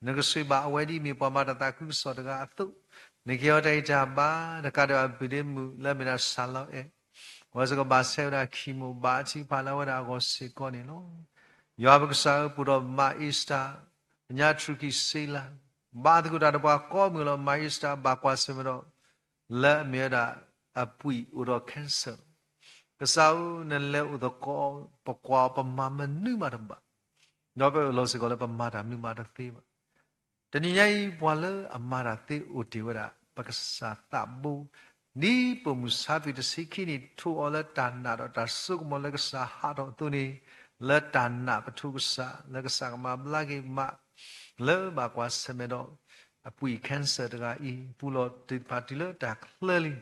C: นึกสึกบ่าวดีมีประมาณตาคุสอดกาตุนึกเกี่ยวใจจับบ้านักการบิดมือแล้วมีนาสาลเอว่าจะก็บาเซราคิมูบาชิพาลาวดาก็สิกอนี่น้องยาบกษาปุโรมาอิสตาญาตรุกิสิลาบาดกุดาดบาก็มือเรามาอิสตาบากว่าสมรและเมียดาอปุยอุดรแคนเซอร์กษานั่นแหละอุดรก็ปกว่าประมาณมันนึกมาทำบ้าเราไปเราสิก็เลยประมาณทำนึกมาทำตีบ้าแต่นี่ยัยบัวเลยอามาราติอุติวดาปกษาตาบู ni pemusafi de sikini tu ola tanna do ta suk mo le sa ha do tu ni le tanna patu sa le sa ma blagi ma le ba kwa seme do apui cancer da I pulo ti party le ta clearly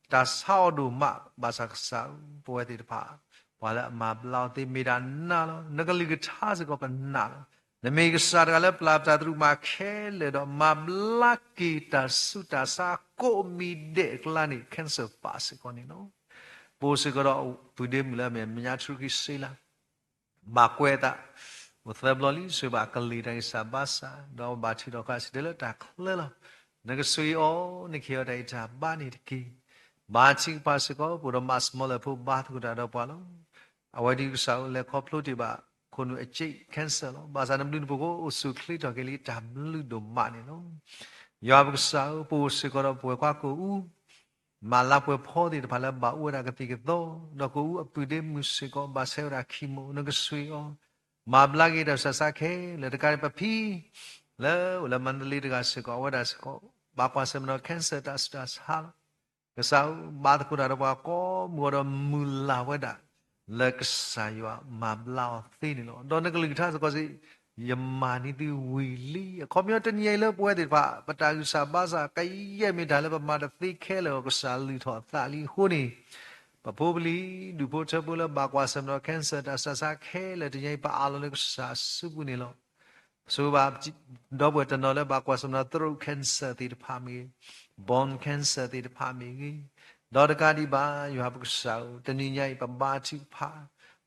C: ta sao do ma ba sa sa po ti pa wala ma blau ti mi da na lo nagali ga tha sa ko pa na lo na me ga sa da le pla ta tru ma khe le do ma blaki ta su ta sa ko mi de kla ni cancer pa se ko ni no po se ko do bu de mu la me nya tru ki se la ba kwe ta Uthabloli suba kalida isabasa do bachi do kasidela ta klela naga sui o nikhiyo da ita bani ki bachi pasiko pura masmola pu bath kuda do palo awadi usau le koplo ti ba konu achi cancer lo basa namlu bugo usu kli to keli tamlu do mani no yab usau pu siko do pu kwa ko u mala pu pho ti phala ba u ra kati ke do ko u apude musiko ba se ra khimo naga sui o ma blagi da sa sa khe le da ka pa phi le mandali da se ko wa da se ko ba pa se no cancer da sta sa ka sa ba da ku da ba ko mo da mu la wa da le ka sa yo ma bla thi ni lo do na ka li tha so ko si yama ni ti wi li ko myo ta ni le pwe ti ba pa ta yu sa ba sa ka ye mi da le ba ma da thi khe le ko sa li tho ta li hu niปะพูบลีดูโพชะบุลบากว่าสำนอแคนเซอร์ตาซาซาแค่เลยที่ยังปะอาลเลยก็สาสุบุนี่loสูบาดอบตนอเลยบากว่าสำนอทรูแคนเซอร์ที่พามีบอนแคนเซอร์ที่พามีดอดกาดีบาอยู่ฮับก็สาวตนี่ยังปะบาชิพา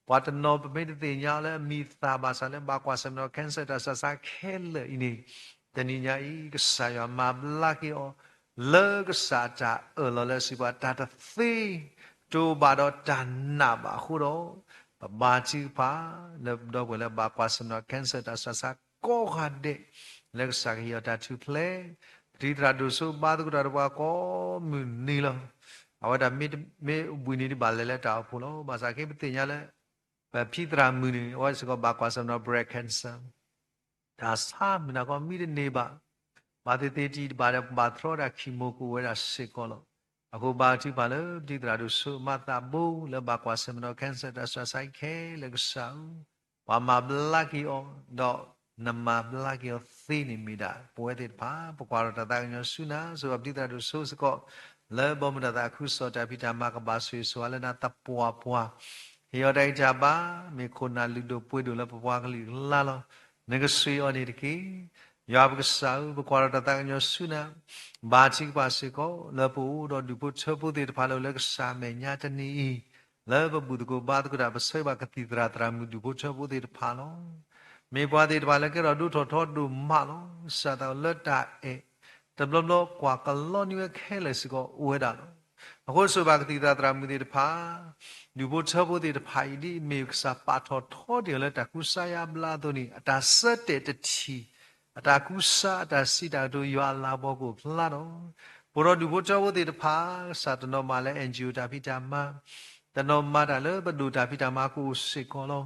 C: ปัตนอปะไม่ได้ตีญาเลยมีตาบาสาเลยบากว่าสำนอแคนเซอร์ตาซาซาแค่เลยอินี่ตนี่ยังก็สายมาบลักยอเลิกสาจาเราเลยสิบาตาตะซีจูบาดอจันนาบาคูโรบาจิพาเลบดอกเวลาบาควาสนอแคนเซอร์ตาสาสาโกฮัดเดเลกสักยอตาทูเพลทีตราดูสูบาตุกราบาโกมุนีลเอาว่าดามีบุญนี่บาเลเลตาพูโลบาสักเปติญาเลแบบพิตรามุนีว่าสก็บาควาสนอเบรคแคนเซอร์ตาสามินาก็มีเดเนบาบาเตเตจีบาดบาทรอดาคิโมกูเวลาสิกอลအခုဘာတိပါလဲဒီတရာတို့ဆုမတာဘူလဘကွာစမနောကန်ဆာတဆာဆိုင်ခဲလကဆာဘာမဘလကီအောတော့နမဘလကီအောသိနေမိတာပွဲတဲ့ပါပကွာရတတာညဆုနာဆိုအပတိတရာတို့ဆုစကောလေဘောမတတာခုစောတပိတာမကဘာဆွေဆွာလနာတပွားပွားဟေယတိုင်ကြပါမေခုနာလူတို့ပွေတို့လပွားကလေးလာလောငကဆွေအော်နေတကီယာဘကဆာဘကွာရတတာညဆုနာဘာချိပါစေကိုလပူတော့ဒီပုချပုတိတဖာလောလက်စာမေညာတနီလဘบุตรကိုဘာတကရာပဆွေဘကတိတရာတရာမူဒီပုချပုတိတဖာလောမေပွားတိတဖာလည်းကတော့ဒုထောထောဒုမလောစာတော်လက်တာအဲတဘလဘလကွာကလောနိဝခဲလေစကိုဝဲတာလောအခုဆွေဘကတိတရာတရာမူတိတဖာဒီပုချပုတိတဖာဤဒီမေကစာပါထောထောတယ်လက်တကုဆာယဘလာတို့နီအတာစက်တဲ့တချီအတာကုစာအတာစီတာတို့ရွာလာဘောကိုလာတော့ဘရောဒူဘောချဝတိတဖာစာတနောမာလဲ NGO တာဖိတာမတနောမာတာလဲဘဒူတာဖိတာမကိုစေကောလော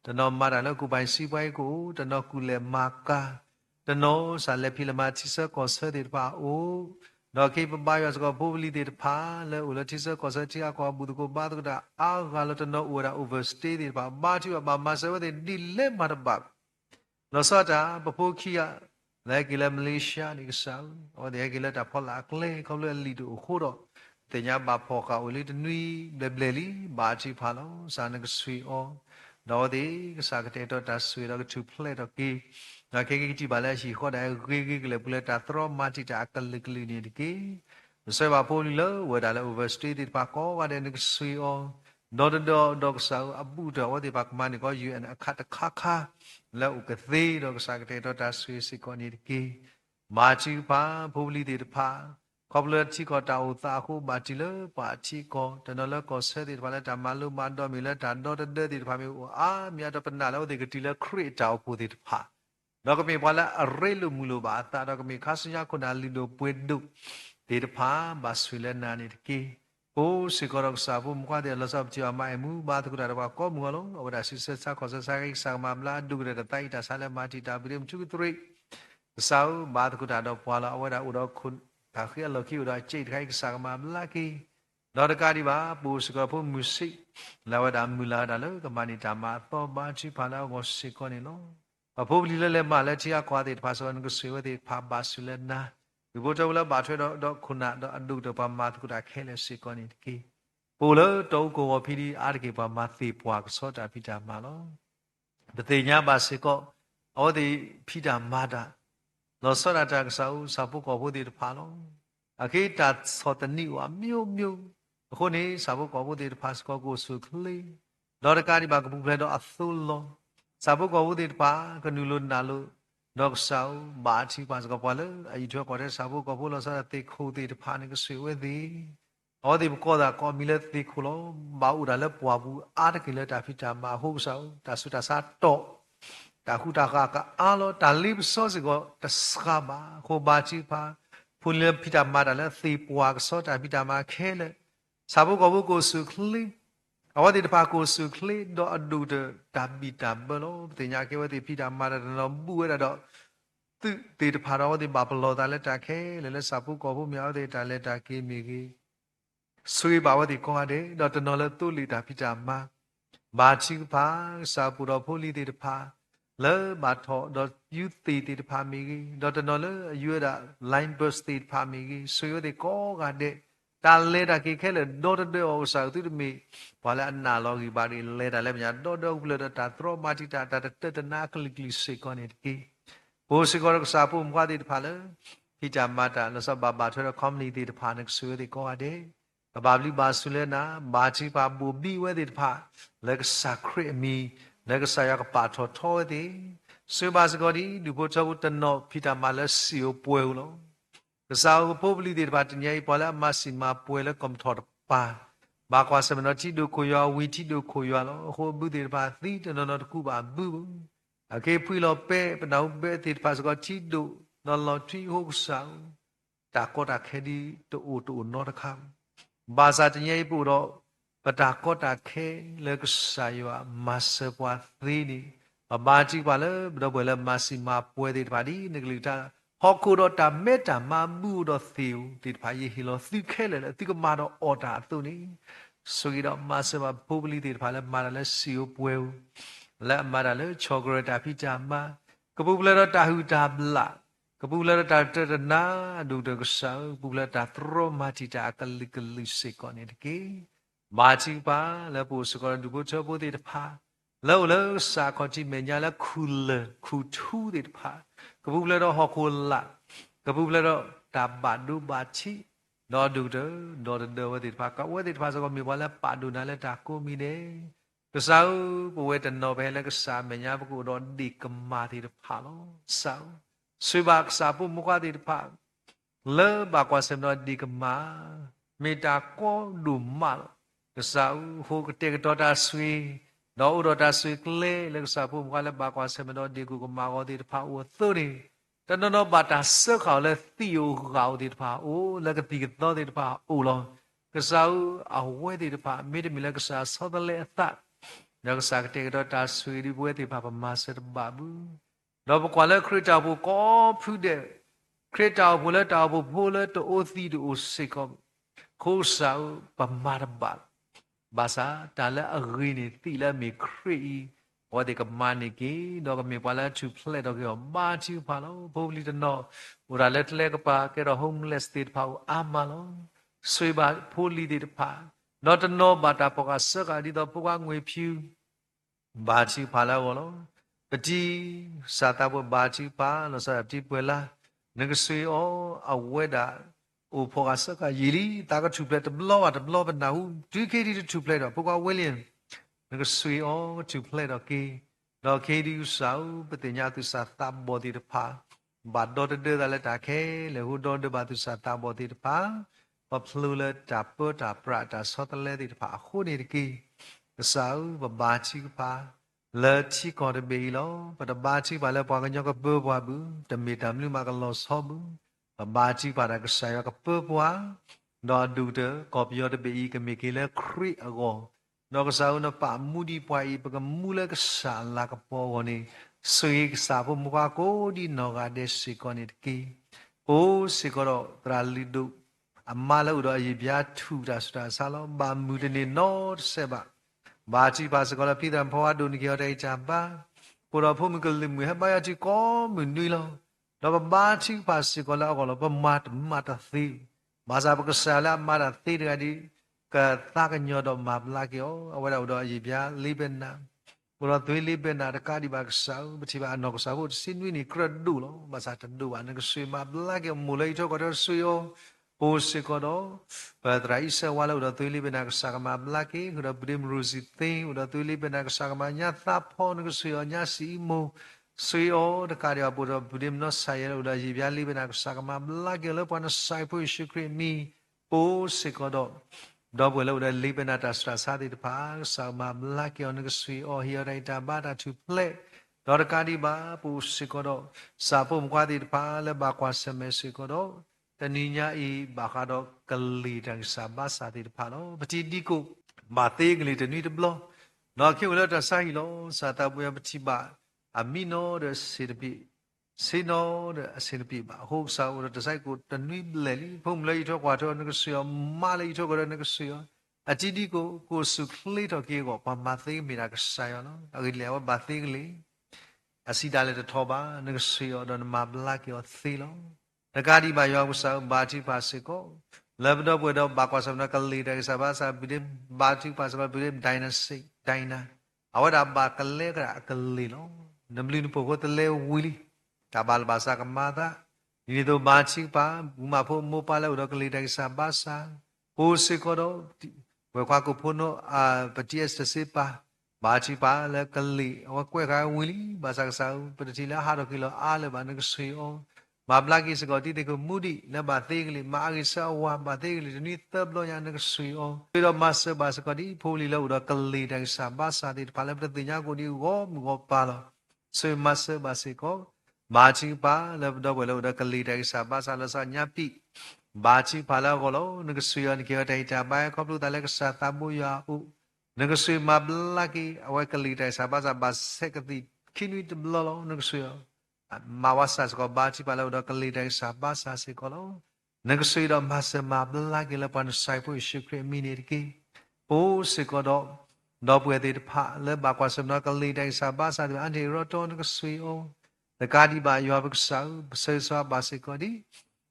C: တနောမာတာလဲကိုပိုင်စီပွိုင်းကိုတနောကုလေမာကာတနောစာလဲဖိလမာတိစကောဆတိတဖာအိုတော့ခေပပယောစကောဘိုဗလီတိတဖာလဲဦးလတိစကောဆတိအကောဘူဒကိုဘာတကတာအာဂါလတနောဝရာ overstay တိတဖာဘာတိဘာမဆဝတိဒီလေမာတဘလောစတာပပိုခိယလဲကီလမလေးရှားဒီကစားဟောတဲ့ကီလတာဖော်လာကလေခေါလဲလီတူခိုးတော့တင်ညာဘာဖော်ကဝလီတနွီဘလလီဘာချီဖာလောစာနကဆွေအောတော့ဒီကစားကတဲ့တော့တဆွေတော့သူဖလက်တော့ကီငါခေခေတီပါလဲရှိခေါ်တယ်ခေခေကလေပလက်တာသရောမာတီတာကလကလီနေဒီကီဆွေဘာပိုလီလောဝဒါလဲ overstay ဒီပါကောဝတဲ့နကဆွေအောဒေါ်ဒေါ်ဆောအဘူတော်ဝတိပါကမနီကို UN အခတ်ခါခါလောကသေးတော့စာကတဲ့တော့တဆွေစီကောနေကေမာချီပါဘိုလီတေတဖာကောပလချီကောတာဥသာခုမာတီလပါချီကောတနလကောဆဲတေတဖာလက်တမလူမန်တော်မီလက်တန်တော့တဲ့တေတဖာမျိုးအာမြတ်တပနာလောတေကတီလခရစ်တောက်ပိုတေတဖာတော့ကမေပါလာအရေလူမူလိုပါတာတော့ကမေခါစညာခုနာလီလိုပွေဒုတေတဖာဘာဆွေလနာနေတကေအိုစီကောရစာဘုံကွာတဲ့လဆပ်ချာမိုင်မူဘာတကူတာဘာကောမူလောအဝဒါစစ်ဆက်စာခေါ်စစာကိစာမမလာဒုကရတဲ့တိုင်တာဆာလမာတီတာဘိရမ်ချူထရိစာဘာတကူတာတော့ပွာလာအဝဒါဥတော်ခွ ဒါခေလော်ကီဒါချိတ်ခိုင်ကစားမှာလာကီဒေါ်တကာဒီပါပူစကဖို့မူစိလာဝဒါမူလာဒါလောကမနီတာမာတော့ဘာချိဖာလာကိုစိကောနေနော်အဖို့လီလဲမလဲချီအကွာတဲ့ဖာစောန်ကိုဆွေဝတဲ့ဖာဘာဆုလဲနာဒီဘုတော်လာဘာထွဲတော့ခုနတော့အဒုတော့ပါမာကုတာခဲလဲစိကောနေတကီပူလို့တော့ကိုဖီဒီအားတကေပါမာသေပွားကစောတာဖိတာမာလောတတိညာပါစိကောအော်ဒီဖိတာမာတာလောစောတာကစားဦးစာပုကောဖို့ဒီတဖာလောအခေတာစောတနိဝမြို့အခုနေစာပုကောဖို့ဒီတဖာစကောကိုဆုခလီဒေါ်ရကာဒီပါကပူဖလဲတော့အသုလောစာပုကောဖို့ဒီတဖာကနူလိုနာလိုဒေါက်ဆောဘာချီပါစကောပွားလေအီထွဲကောတဲ့စာပုကောဖို့လောစောတေခိုဒီတဖာနေကဆွေဝဲသည်အော်ဒီဘကောတာကောမီလက်တေခိုလောဘာဥဒါလဲပွားဘူးအားတကလေးတာဖိတာမာဟုတ်ဆောတာဆုတာစာတော့တာခုတာကအားလောတာလိပစောစကောတစခဘာခိုဘာချီပါဖုန်လေဖိတာမာတာလဲသေပွားကစောတာဖိတာမာခဲလေစာပုကောဖို့ကိုဆုခလီအော်ဒီတဖာကိုဆုခလီတော့အဒူတာဘီတာဘလောတင်ညာကေဝတိဖိတာမာတာတော့ဘူးရတော့သူတေတဖာတော့ဒီဘာဘလောတာလဲတာခဲလဲစာပုကောဖို့မြောက်တဲ့တာလဲတာကေမီကြီးဆွေပါဝတိကောတဲ့တော့တနော်လဲသူ့လီတာဖိတာမာဘာချီဖာစာပူတော်ဖိုလီတေတဖာလဲဘာထောတော့ယူတီတေတဖာမီကြီးတော့တနော်လဲယူရတာ line burst တေတဖာမီကြီးဆွေရတဲ့ကောကတဲ့တာလဲတာကေခဲလဲတော့တဲ့ဩစာသူတမီဘာလဲအနာလောဂီဘာဒီလဲတာလဲမြာတော့ဘလတာသရောမာတီတာတနာကလီကလီစေကောနေတီဘိုးစကောကစာပူမွားတေတဖာလဲဖိတာမာတာလစဘာထွဲကွန်မြူနီတီတဖာနဲ့ဆွေရတဲ့ကောတဲ့ဘာဘလီဘာဆုလဲနာဘာချီပါဘူဘီဝဲတဲ့တဖာလက်စာခရမီလက်ကစားရကပါထောထောတဲ့ဆွေပါစကောဒီလူဖို့ချောတနောဖိတာမာလဲစီယိုပွဲလို့ကစားဖို့ပလီတဲ့ဘာတညိပေါ်လာမစီမာပွဲလဲကွန်ထောပါဘာကွာစမနောချီဒိုကိုယောဝီချီဒိုကိုယောလို့ဟိုဘူးတဲ့ဘာသီတနောတကူပါဘူးအကေဖွေလို့ပဲပနောပဲတဲ့ဘာစကောချီဒိုနော်လော်ထီဟုတ်ဆောင်တာကောတာခဲဒီတူနော်တခါဘာသာတညိပူတော့ပတာကောတာခဲလေကစားယောမဆပွားသီနီဘာချီပါလေဘဒဘလဲမစီမာပွဲတဲ့ဘာဒီနဂလီတာဟောကိုတော့တာမေတ္တာမမှုတော့သီဦးဒီဘာယေဟီလောသီခဲလေတိကမာတော့အော်တာသူနီဆိုရတော့မဆဘာပူပလီတဲ့ဘာလဲမာလဲစီယိုပွဲဦးလက်မာလဲချောကရတာဖိတာမကပူပလဲတော့တာဟူတာဘလာကပူလာတာတရနာဒုဒကဆောပူလာတာသရောမာတီတာကလီကလီစေကောနေတကေမာချီပါလပူစကောဒုဘချဘုတေတဖာလောလောစာခေါတိမညာလခုလခုထူတေတဖာကပူလာတော့ဟောခိုလာကပူလာတော့တာဘဒုဘာချီဒေါ်ဒုဒဒေါ်ဒဝတေတဖာကဝတေတဖာစကောမြေပါလပါဒုနာလတာကိုမီနေကဆောပဝေတနောပဲလကစားမညာဘကုတော့ဒီကမာတေတဖာလောဆောဆွေဘာကစားဖို့မကွာတဲ့ဖာလဲဘာကွာစမတော့ဒီကမာမေတာကောဒူမာကစားဟိုကတဲ့တော့တာဆွေတော့ဥတော်တာဆွေကလေးလကစားဖို့မကွာလဲဘာကွာစမတော့ဒီကူကမာကောတဲ့ဖာဝသို့နေတနနောဘာတာစခေါလဲသီယိုကောတဲ့ဖာအိုလကတိကတော့တဲ့ဖာအိုလောကစားအဝဲတဲ့ဖာမေတမီလကစားဆောဒလဲအသညကစားကတဲ့တော့တာဆွေဒီပွဲတဲ့ဖာပမာစရဘာဘူးတော့ဘကွာလဲခရစ်တာဘူကောဖူတဲ့ခရစ်တာဘူလဲတာဘူဖိုလဲတိုသီတိုစေကောခိုးဆောပမာရဘဘာသာတာလဲအဂိနေတိလဲမေခရီဝဒေကမနိကေတော့ကမေပါလာချူဖလက်တော့ကောမာချူဖာလောဘိုလီတနောဟိုရလက်လဲကပါကဲတော့ homeless state ဖာအာမလောဆွေပါဖိုလီတေတဖာတော့တနောဘာတာပကဆကဒီတော့ပကငွေဖြူဘာချူဖာလာဝလောပတိစာတာဘဘာချီပါလို့ဆိုပတိပွဲလာငကဆွေအောအဝဲတာအိုဖောကစကယီလီတာကထူပလက်တဘလောဘနာဟုဒီကေဒီထူပလက်တော့ပကဝဲလင်းငကဆွေအောထူပလက်တော့ကေတော့ကေဒီဥဆောပတိညာသူစာတာဘောဒီတဖာဘာဒေါ်တဲ့ဒါလက်တာခဲလေဟူဒေါ်တဲ့ဘာသူစာတာဘောဒီတဖာပဖလူလက်တာပတာပရတာဆောတလဲဒီတဖာခုနေတကေဆောဘာချီပါလဲချီကောတဲ့ဘေလောပတဘာချီပါလဲပွားကညကပပွားဘူးတမီတမ်လူမကလောဆောဘူးဘာချီပါရကဆိုင်ကပပွားတော့ဒူတကောပြောတဲ့ဘေကမေကလေခရီအကောတော့ကစားနပါမူဒီပွားဤပကမူလကစားလာကပေါ်ဝနေဆွေကစားဖို့မကွာကိုဒီနောကတဲ့စီကောနေတကီ O Sikoro Tralidu Amala Udo Yibia Tuda Salom Bamudini Nord Seba Bachi Basakola Pidam Poadu Nikiore Jamba Pura Pumikulim we have Bayaji Kom Munilo Loba Bachi Pasikola Olopa Mata Thi Masabakasala Mata Thi Ka Takanyodo Mablakio Awada Udo Yibia Libena Pura Twili Bena the Kadibak Sao, but Tiba Noxa would Sinwini Cradulo, Basatan do and Swima Black and Mulato got her suyo, O Sikodo, but Raisa Walla would have Twili Benak Sagama Blackie, would have brim rosy thing, would have Twili Benak Sagama Yatha Pon Suyo Yasi Mo, Suyo, the Kadia would have brim no Saya, would have Yali Benak Sagama Black, upon a Saipo Shukri me, O Sikodo. Double would have liven at Astrasadi the park, Sama Blackie on the street or here at Tabata to play. Dorcadiba, Pusikodo, Sapum Quadi the Pale, Baquasame Sikodo, the Nina e Bacado, Galit and Sabasadi the Palo, but Dico, Bathigli the need to blow. No kill at Asilo, Satabuya Tiba, Amino the Sidipi. Sino the Sinipiba, who saw the cycle, the new lady, whom later water on the Gusio, Mali took on the Gusio, a Tidico, who took little gigo, Pamathi, Mirak Siono, a little Bathigli, a Sidale the Toba, and the Gusio, the Mablaki or Thilo, the Gadi by Yosa, Bati Pasico, loved up with a Bakwas of Nakal leader, Sabasa, Bidim, Bati Pasico, Bidim, Dynasty, Dina, our Bakalega, Kalino, the Blue Pogo, the Leo Willie. Tabal basa kamada, ini tu baci pa, bumapo mo pala udah kelidai sabasa, usikodo, wekaku puno petias tersipa, baci pa le keli, awak kue kaya wili, basa kesau, petila haro kilo ale bana kesio, mablagi segoti teko mudi, le batigli, maagi sawa batigli, ni tablo yang kesio, pero masa basa kodi, puli le udah kelidai sabasa, di pala petinya kodi gom pala, so masa basiko. Bachi pa lebda wala uda kali dari sabah salah nyapi bachi pala golo negasuyan kia dari cabai kau tala kesatabu ya u negasuy mablaki awal kali dari sabah seketi kini tu belalo negasuy mawasas kau bachi pala uda kali dari sabah sikolo negasuy dah masa mablaki lepan saipu syukri minirki o sikodo dobu edi pa lebakwa semna kali dari sabah andi roto negasuy o the Kadiba you have a sow, Sesa Basicodi,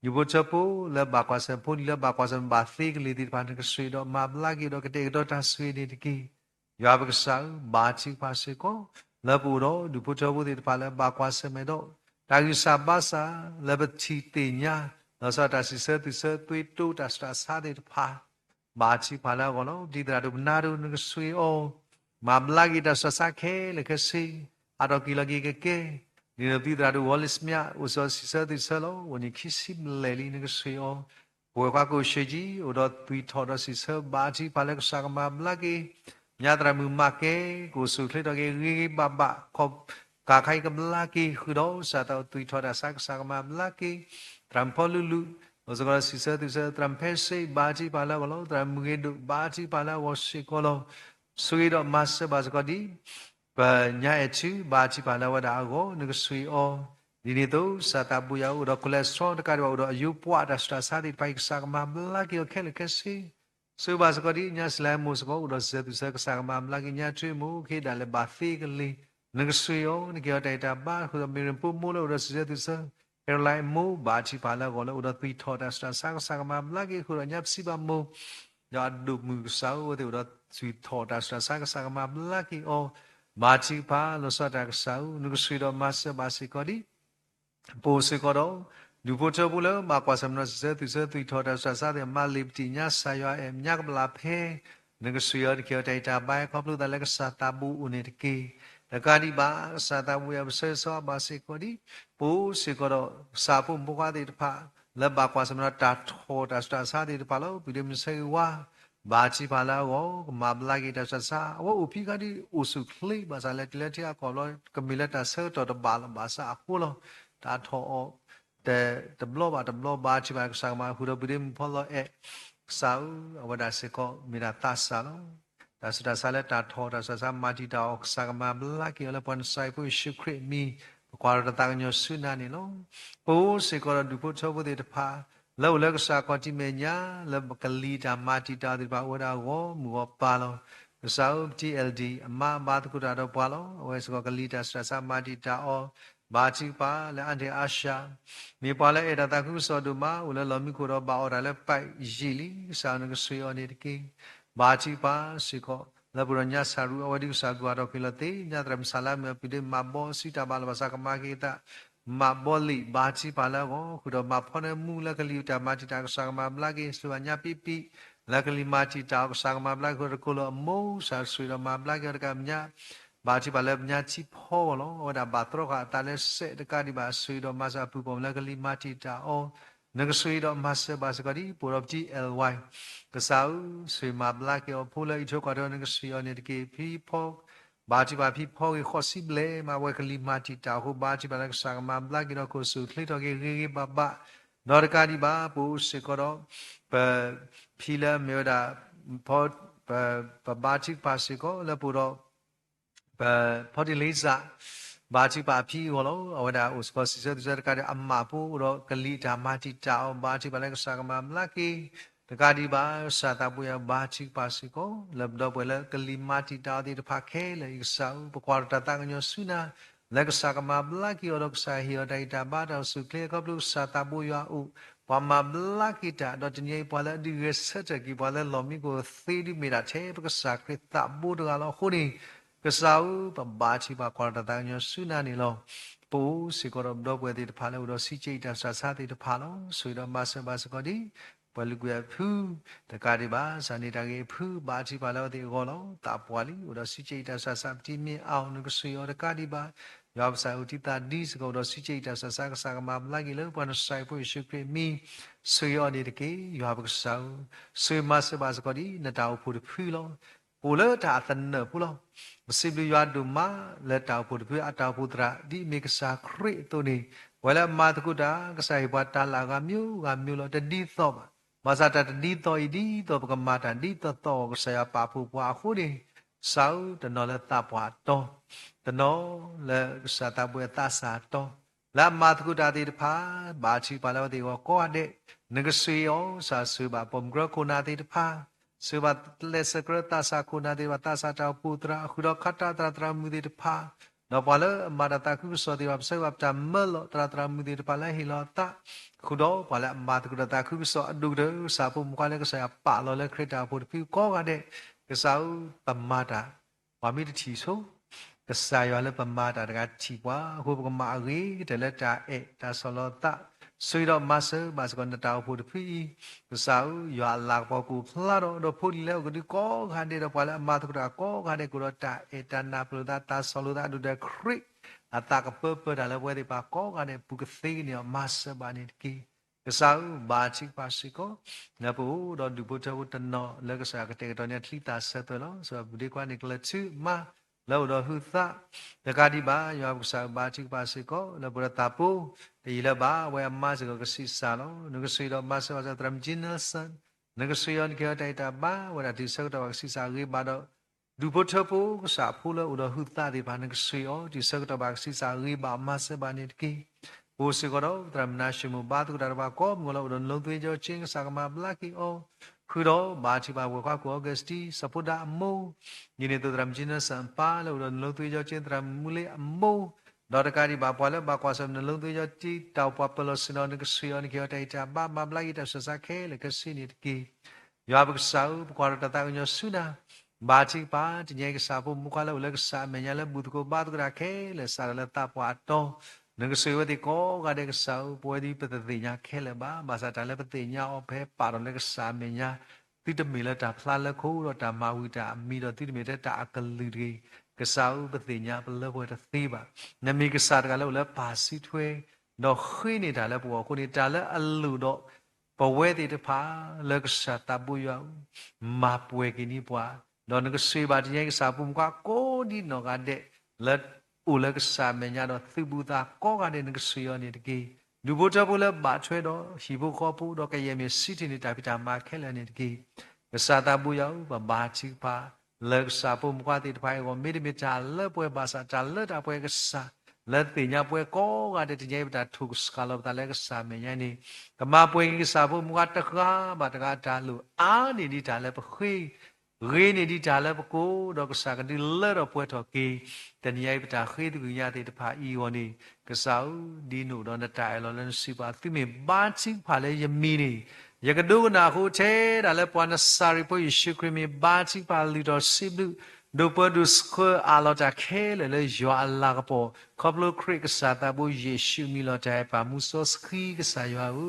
C: you would chapo, Le Bacquas and Pudilla Bacquas and Bathig, Lady Patrick Street or Mablagi, or Dota Swede key. You have a sow, Bachi Pasico, Le Budo, du Puto with Pala Bacquas and Meadow. Tagisa Basa, Lebeti Tina, Nosata Sisset, Tweet, Tasta Sadi Pa, Bachi Palagolo, Didra Nadu Nugusui o, Mablagi da Sasake, like a sea, Adokilagi. Ni Vidra do Wallismia was a Sisset Selo, when he kissed him Lely Nugusio, Wakago Sheji, or dot three Todas is her, Baji Palak Sagama Blagi, Yadra Mumake, go so little Baba, Cop, Kakai Blaki, Hudo, sat out three Todas Sagama Blaki, Trampolulu, was a Sisset is a Trampese, Baji Palavolo, Tramuedo, Baji Pala was Shikolo, Sweet of Master Basgodi. Nya etu baci pada wada ago negeri o ini tu satabu ya udah kolesterol dekat udah yupuat dah sudah sari baik sakam lagi oke lekasi so bahasa kau di nya selain musuh udah setu se sakam lagi nya cuma ke dalam bathi kali negeri o negeri ada itabar udah mirim pumula udah setu se airline mu baci pada kalau udah pitho dah sudah sakam lagi udah nyap si bamu jadu musau udah pitho dah sudah sakam lagi o Bachi pa lo sa ta sau nu sui do mas basi ko di po se ko do du po cho bu lo ma kwa sam no se tu tho da sa de ma lip ti nya sa yo em nya bla phe nu sui yo de kyo dai ta bai ko plu da le sa ta bu u ne de ki da ka di ba sa ta bu ya se so ba se ko di po se ko do sa pu mu kwa de pha le ba kwa sam no ta tho da sa de pa lo bi de se wa Baci pala wo mablagi da sasa wo upi kadi usu kli basa let letia kolo kemila ta se to da bal basa akulo ta tho the blow baci ba sama hudo bidim polo sau awada se ko mira tasa lo da sudah sala ta tho da sasa mati da ok sama blagi ala pon sai pu shukri mi kwara ta nyo suna ni lo po se ko du po cho bu de pa lo le ka sa ko ti me nya le ka li ta ma ti ta de ba wa da wo mu wa pa lo ka sa u TLD ma ba ta ku da do pa lo we se ko ka li ta sa ma ti ta o ba chi pa le an de asha mi pa le e da ta ku so du ma u le lo mi ko do ba o da le pai yi li sa na ka sui o ni de ki ba chi pa se ko la buranya saru awadi sa gwa do kilate nya tram salam ya pide mabo sita bala basa kama kita maboli bachi pala go kudo mapone mu la kali ta mati ta sa kama blagi su nya pipi la kali mati ta sa kama blagi ko lo mo sa su ro ma blagi ka nya bachi pala nya chi pho lo oda batro ka ta le se de ka di ba su ro ma sa pu pom la kali mati ta o nang su ro ma se ba sa ka di purop ji ly ka sau sui ma bla ke o phula I tho ka do nang sui on ne ke phi pho ba chi ba phi pho ke kho si ble ma we kali ma ti ta ho ba chi ba la sa ma bla ke do ko su thli to ke ge ba ba no ra ka di ba pu se ko do pa phi la me da pho pa ba chi pa se ko la pu do pa pho di le sa ba chi pa phi ho lo o da us ko si se du sa ka de amma pu do kali da ma ti ta o ba chi ba la sa ma bla keတကားဒီပါစာတာပွေဘာချိပါစီကိုလဘတော့ပွေလကလီမာတီတာဒီတဖာခဲလေကဆောပကွာတတငညဆုနာလက်ကစားကမဘလကီရောကစားဟီယဒိုင်တာဘာတော့ဆုကလေကဘလူစာတာပွေယဥပမဘလကီတာတော့တညေပွာလဒီရဆက်တကီပွာလလော်မီကိုသေဒီမီရာချေပကစားခရတာဘူတကလောခုနီကစားပဘာချိပါကွာတတငညဆုနာနီလောပူစီကောတော့ဘွေဒီတဖာလို့တော့စီချိတာဆာဆာတိတဖာလို့ဆွေတော့မဆဘာစကောဒီပလူကွေဖူတကားဒီပါဇာနေတာကေဖူဘာချီပါလို့ဒီကောလောတာပွာလီဥဒစီချိတာဆာဆာတိမီအောင်နကဆွေရတကားဒီပါယောက်ဆိုင်ဥတီတာဒီစကောတော့စီချိတာဆာဆာကစားကမဘလိုက်လေပနဆိုင်ပွေရှုခရမီဆွေရနေတကေယောက်ဆောင်းဆွေမဆဘာစကောဒီနတောက်ဖူဖူလောပူလတာတန်နပူလောမစိဘလျာဒူမာလက်တောက်ဖူဖူအတောက်ဖူတရာဒီမေကစာခရစ်တိုနေဝလာမာတကုတာကဆိုင်ဘတာလာကမျိုးလောတဒီသောมาซาตาดีต่ออีดีต่อปกมาตันดีต่อก็เสียปาผู้ปวาคู่ดิสาวตนอเลตาปวาโตตนอเลสาตาบุยตาสาโตละมาตกุดาติพาบาชีปาลาวติก็อเดนึกสุยอสาสุบาปมกรโคนาติพาสุบาเลสกรตาสาโคนาติวตาสาตาปุตระขุดขัตตาตราตรามุติพานอปาลมาตาคุสติวับเสวับจามเมลตราตรามุติปาลหิลตาခုတော့ဘာလဲမာတကုတတာခုဆိုအဒုဒစာပုံမကွာလဲကစားပါလောလဲခရတာဖို့ပြကောကတဲ့ကစားပမာတာဝါမီတချီဆိုကစားရလဲပမာတာတကချီပွားဟိုပကမာရီတလက်တာအဲတာဆောလောတာဆွေတော့မဆာဘာစကနတာဖို့ပြကစားရလာပေါ်ကူဖလာတော့ဖို့လဲကဒီကောခါတဲ့တော့ဘာလဲမာတကုတာကောခါတဲ့ကုရတာအဲတနာပလတာတာဆောလောတာဒုဒခရအတာကပပဒါလည်းဝဲဒီပါကောကနေပုကသေးနေမဆဘာနေကီကစားဘာချိပါစီကိုနဘူတော့ဒီဘုတဝတနောလက်ကစားကတဲ့တော့နေထိတာဆက်တယ်လို့ဆိုဘူးဒီကွာနေကလချူမလောတော့ဟုသတကတိပါယောကစားဘာချိပါစီကိုလဘရတာပူဒီလဘာဝဲမဆကကစီစာလို့ငကစီတော့မဆဝါတရမ်ဂျင်းနဆန်ငကစီယန်ကေတိုင်တာဘာဝရဒီဆက်တော့စီစာရေးပါတော့ดูพุทธภูกษาพูดแล้วอุดหุตาดิบานักสุยอที่สักตะบักสิสารีบามาสบานิกีผู้สิกเราตรมนาชิมุบาตุกดาบากอมเราอุดลงตัวเจ้าจิงสักมาบลักกีโอคือเราบาชิบาวะกูออเกสตีสัพพุดาโมยินดีตัวตรมจินสัมปาเราอุดลงตัวเจ้าจิงตรมมุเลโมดอดการิบาปวาเลบากวาสมนลงตัวเจ้าจิตาวปะปะโลสินอนิกสุยอนิกยอไตจาบามาบลักกีตาสสักเคเลกสินิกียาบกสาวปกวาตะตะอุญสุนาบาชิปาจิเนกสาปุมุขะเลเลกสาเมญะเลบุตโกบาตุกราเคเลสาเลตาปวาโตนึกสวติโกกะเดกสาปวดิปตติญาเคเลบาบาสาตาเลปติญาอเพปารเลกสาเมญะติตเมเลตาพลาเลโครตามาวิตามีดติตเมเตตาอะกลิรีกสาปติญาปเลบวตติบานมีกสาตกะเลเลปาสิถเวดอခိနေတာလဲပวကိုနေတာလဲအလူတော့ပဝဲတိတဖာလကစတာဘူယောမာပွေကိနီပွာတော့ငကဆွေပါတည်းကစားပုံကကိုဒီနော်ကတဲ့လက်ဦးလကစားမညာတော့သူဘူးသားကောကတဲ့ငကဆွေရနေတကေလူဘုတ်တဘလဘာချွဲတော့ဟီဘုခေါ်ဖို့တော့ကရဲ့မြေစီတီနေတာပိတာမာခဲလနေတကေကစားတာဘူးယောဘာချီပါလက်စားပုံကတဲ့တဖိုင်ကိုမိဒမီတာလက်ပွဲပါစားတာလက်တာပွဲကစား let the nya pwe ko ga de nyai bata thu ska lo bata le ka sa me nya ni ka ma pwe ki sa bu mu ga ta ga ba ta ga ta lu a ni di ta le pa khwi re ni di ta le pa ko do ka sa ka di le do pwe to ki te nyai bata khwi tu nya te ta pha i wo ni ka sa u di nu do na ta lo le si ba ti me ba chi pha le ye mi ni ye ka do na khu the da le pwa na sa ri po Yesu Christ me ba chi pa li do si lu do po do skho a lo ta khe le yo Allah ka po khop lo Christ ka sa ta bo Yesu mi lo ta pa mu so skhi ka sa yo u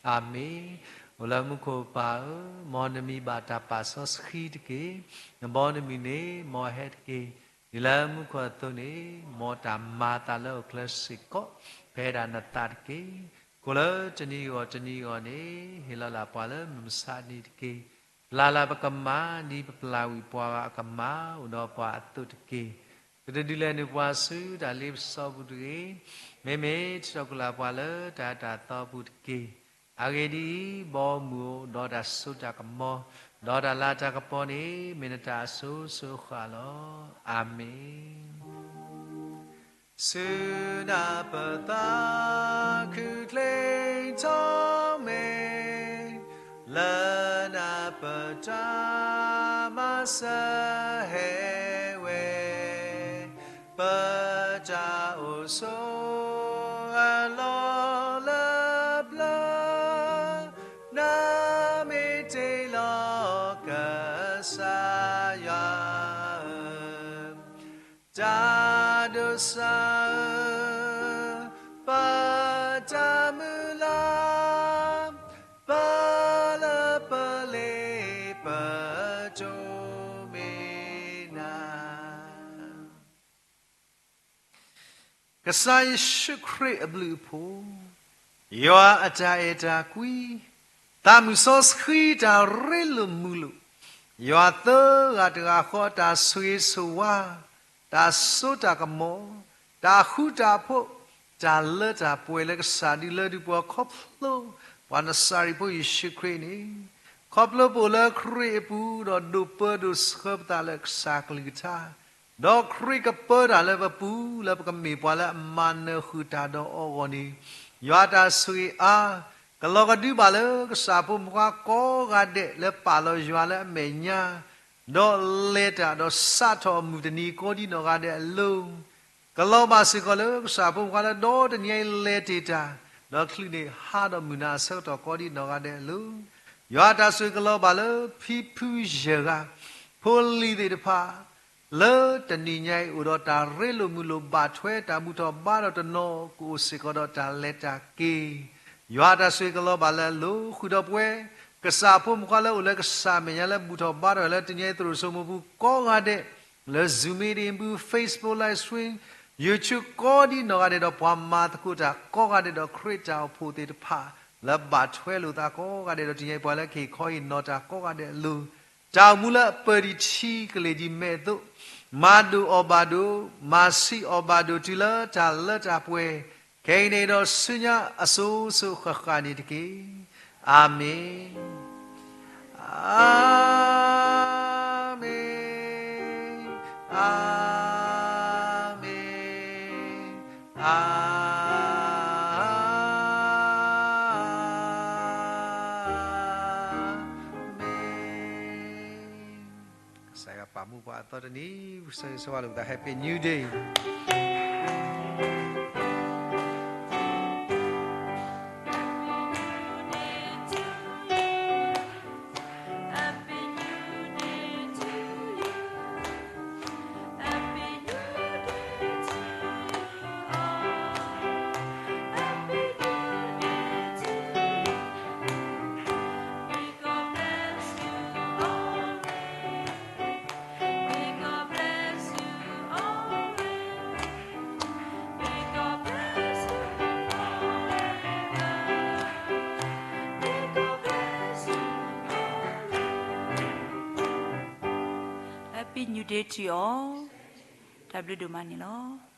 C: amen ola mu ko pa mo na mi ba ta pa so skhi de ke na bo na mi ne mo het ke di la mu ko to ne mo ta ma ta lo classic ko pe da na ta ke ko la chani go ne he la la pa la mu sa ni ke la la pa kama ni pa la wi pa kama u no pa tu ke de di le ni pa su da le so bu de me me chok la pa la ta ta to bu ke a ge di bo mu do da su ta kamo do da la ta ka po ni me na ta su su kha lo amen su na pa ta ku tle to me la na pa ta ma sa he we pa ta o so a lo la bla na me te lo ka sa ya ta do sa pa ta mu la pa la pa le pa cho me na ka sa Yesu Christ a blue po yo a ta eta qui ta mu so skhi ta re lu mu lu yo a to ga ta kho ta sui su wa ta so ta ka mo ta khu ta pho ta le ta pwe le ka sa di le di po khop lo wa na sa ri po Yesu Christ ni khop lo po le khri pu do do po do skop ta le sa kli ta do khri ka po da le pa pu le pa ka mi po le man ne khu ta do o go ni yo ta sui a ka lo ka di ba le ka sa po mu ka ko ga de le pa lo yo le me nya do leta do sato mu de ni ko di no ga de lo ka lo ma si ko le sa po ga le do de ni le ti ta do kli ni ha do mu na so to ko di no ga de lo yo ta su ka lo ba le phi phu je ga pho li de pa le de ni nyai u do ta re lo mu lo ba thwe ta mu to ba do to no ko si ko do ta leta ke yo ta su ka lo ba le lo khu do pwe ka sa pho mu ka le u le ka sa me nya le mu to ba do le ti nyai tu so mu bu ko ga de le zoom in bu Facebook live stream YouTube ko di no ga de do pwa ma ta ku ta ko ga de do create ta pho te ta pha le ba thwe lu ta ko ga de do ti nyai pwa le ke kho yi no ta ko ga de lu ta mu le pa di chi ka le ji me tu ma du obado ma si obado ti le ta pwe ke ne do sunya aso so kha kha ni de ke amen amen amen amen saya pamu pa to ni saya selalu dah happy new day
A: Happy New Day to you all. W Domani lo.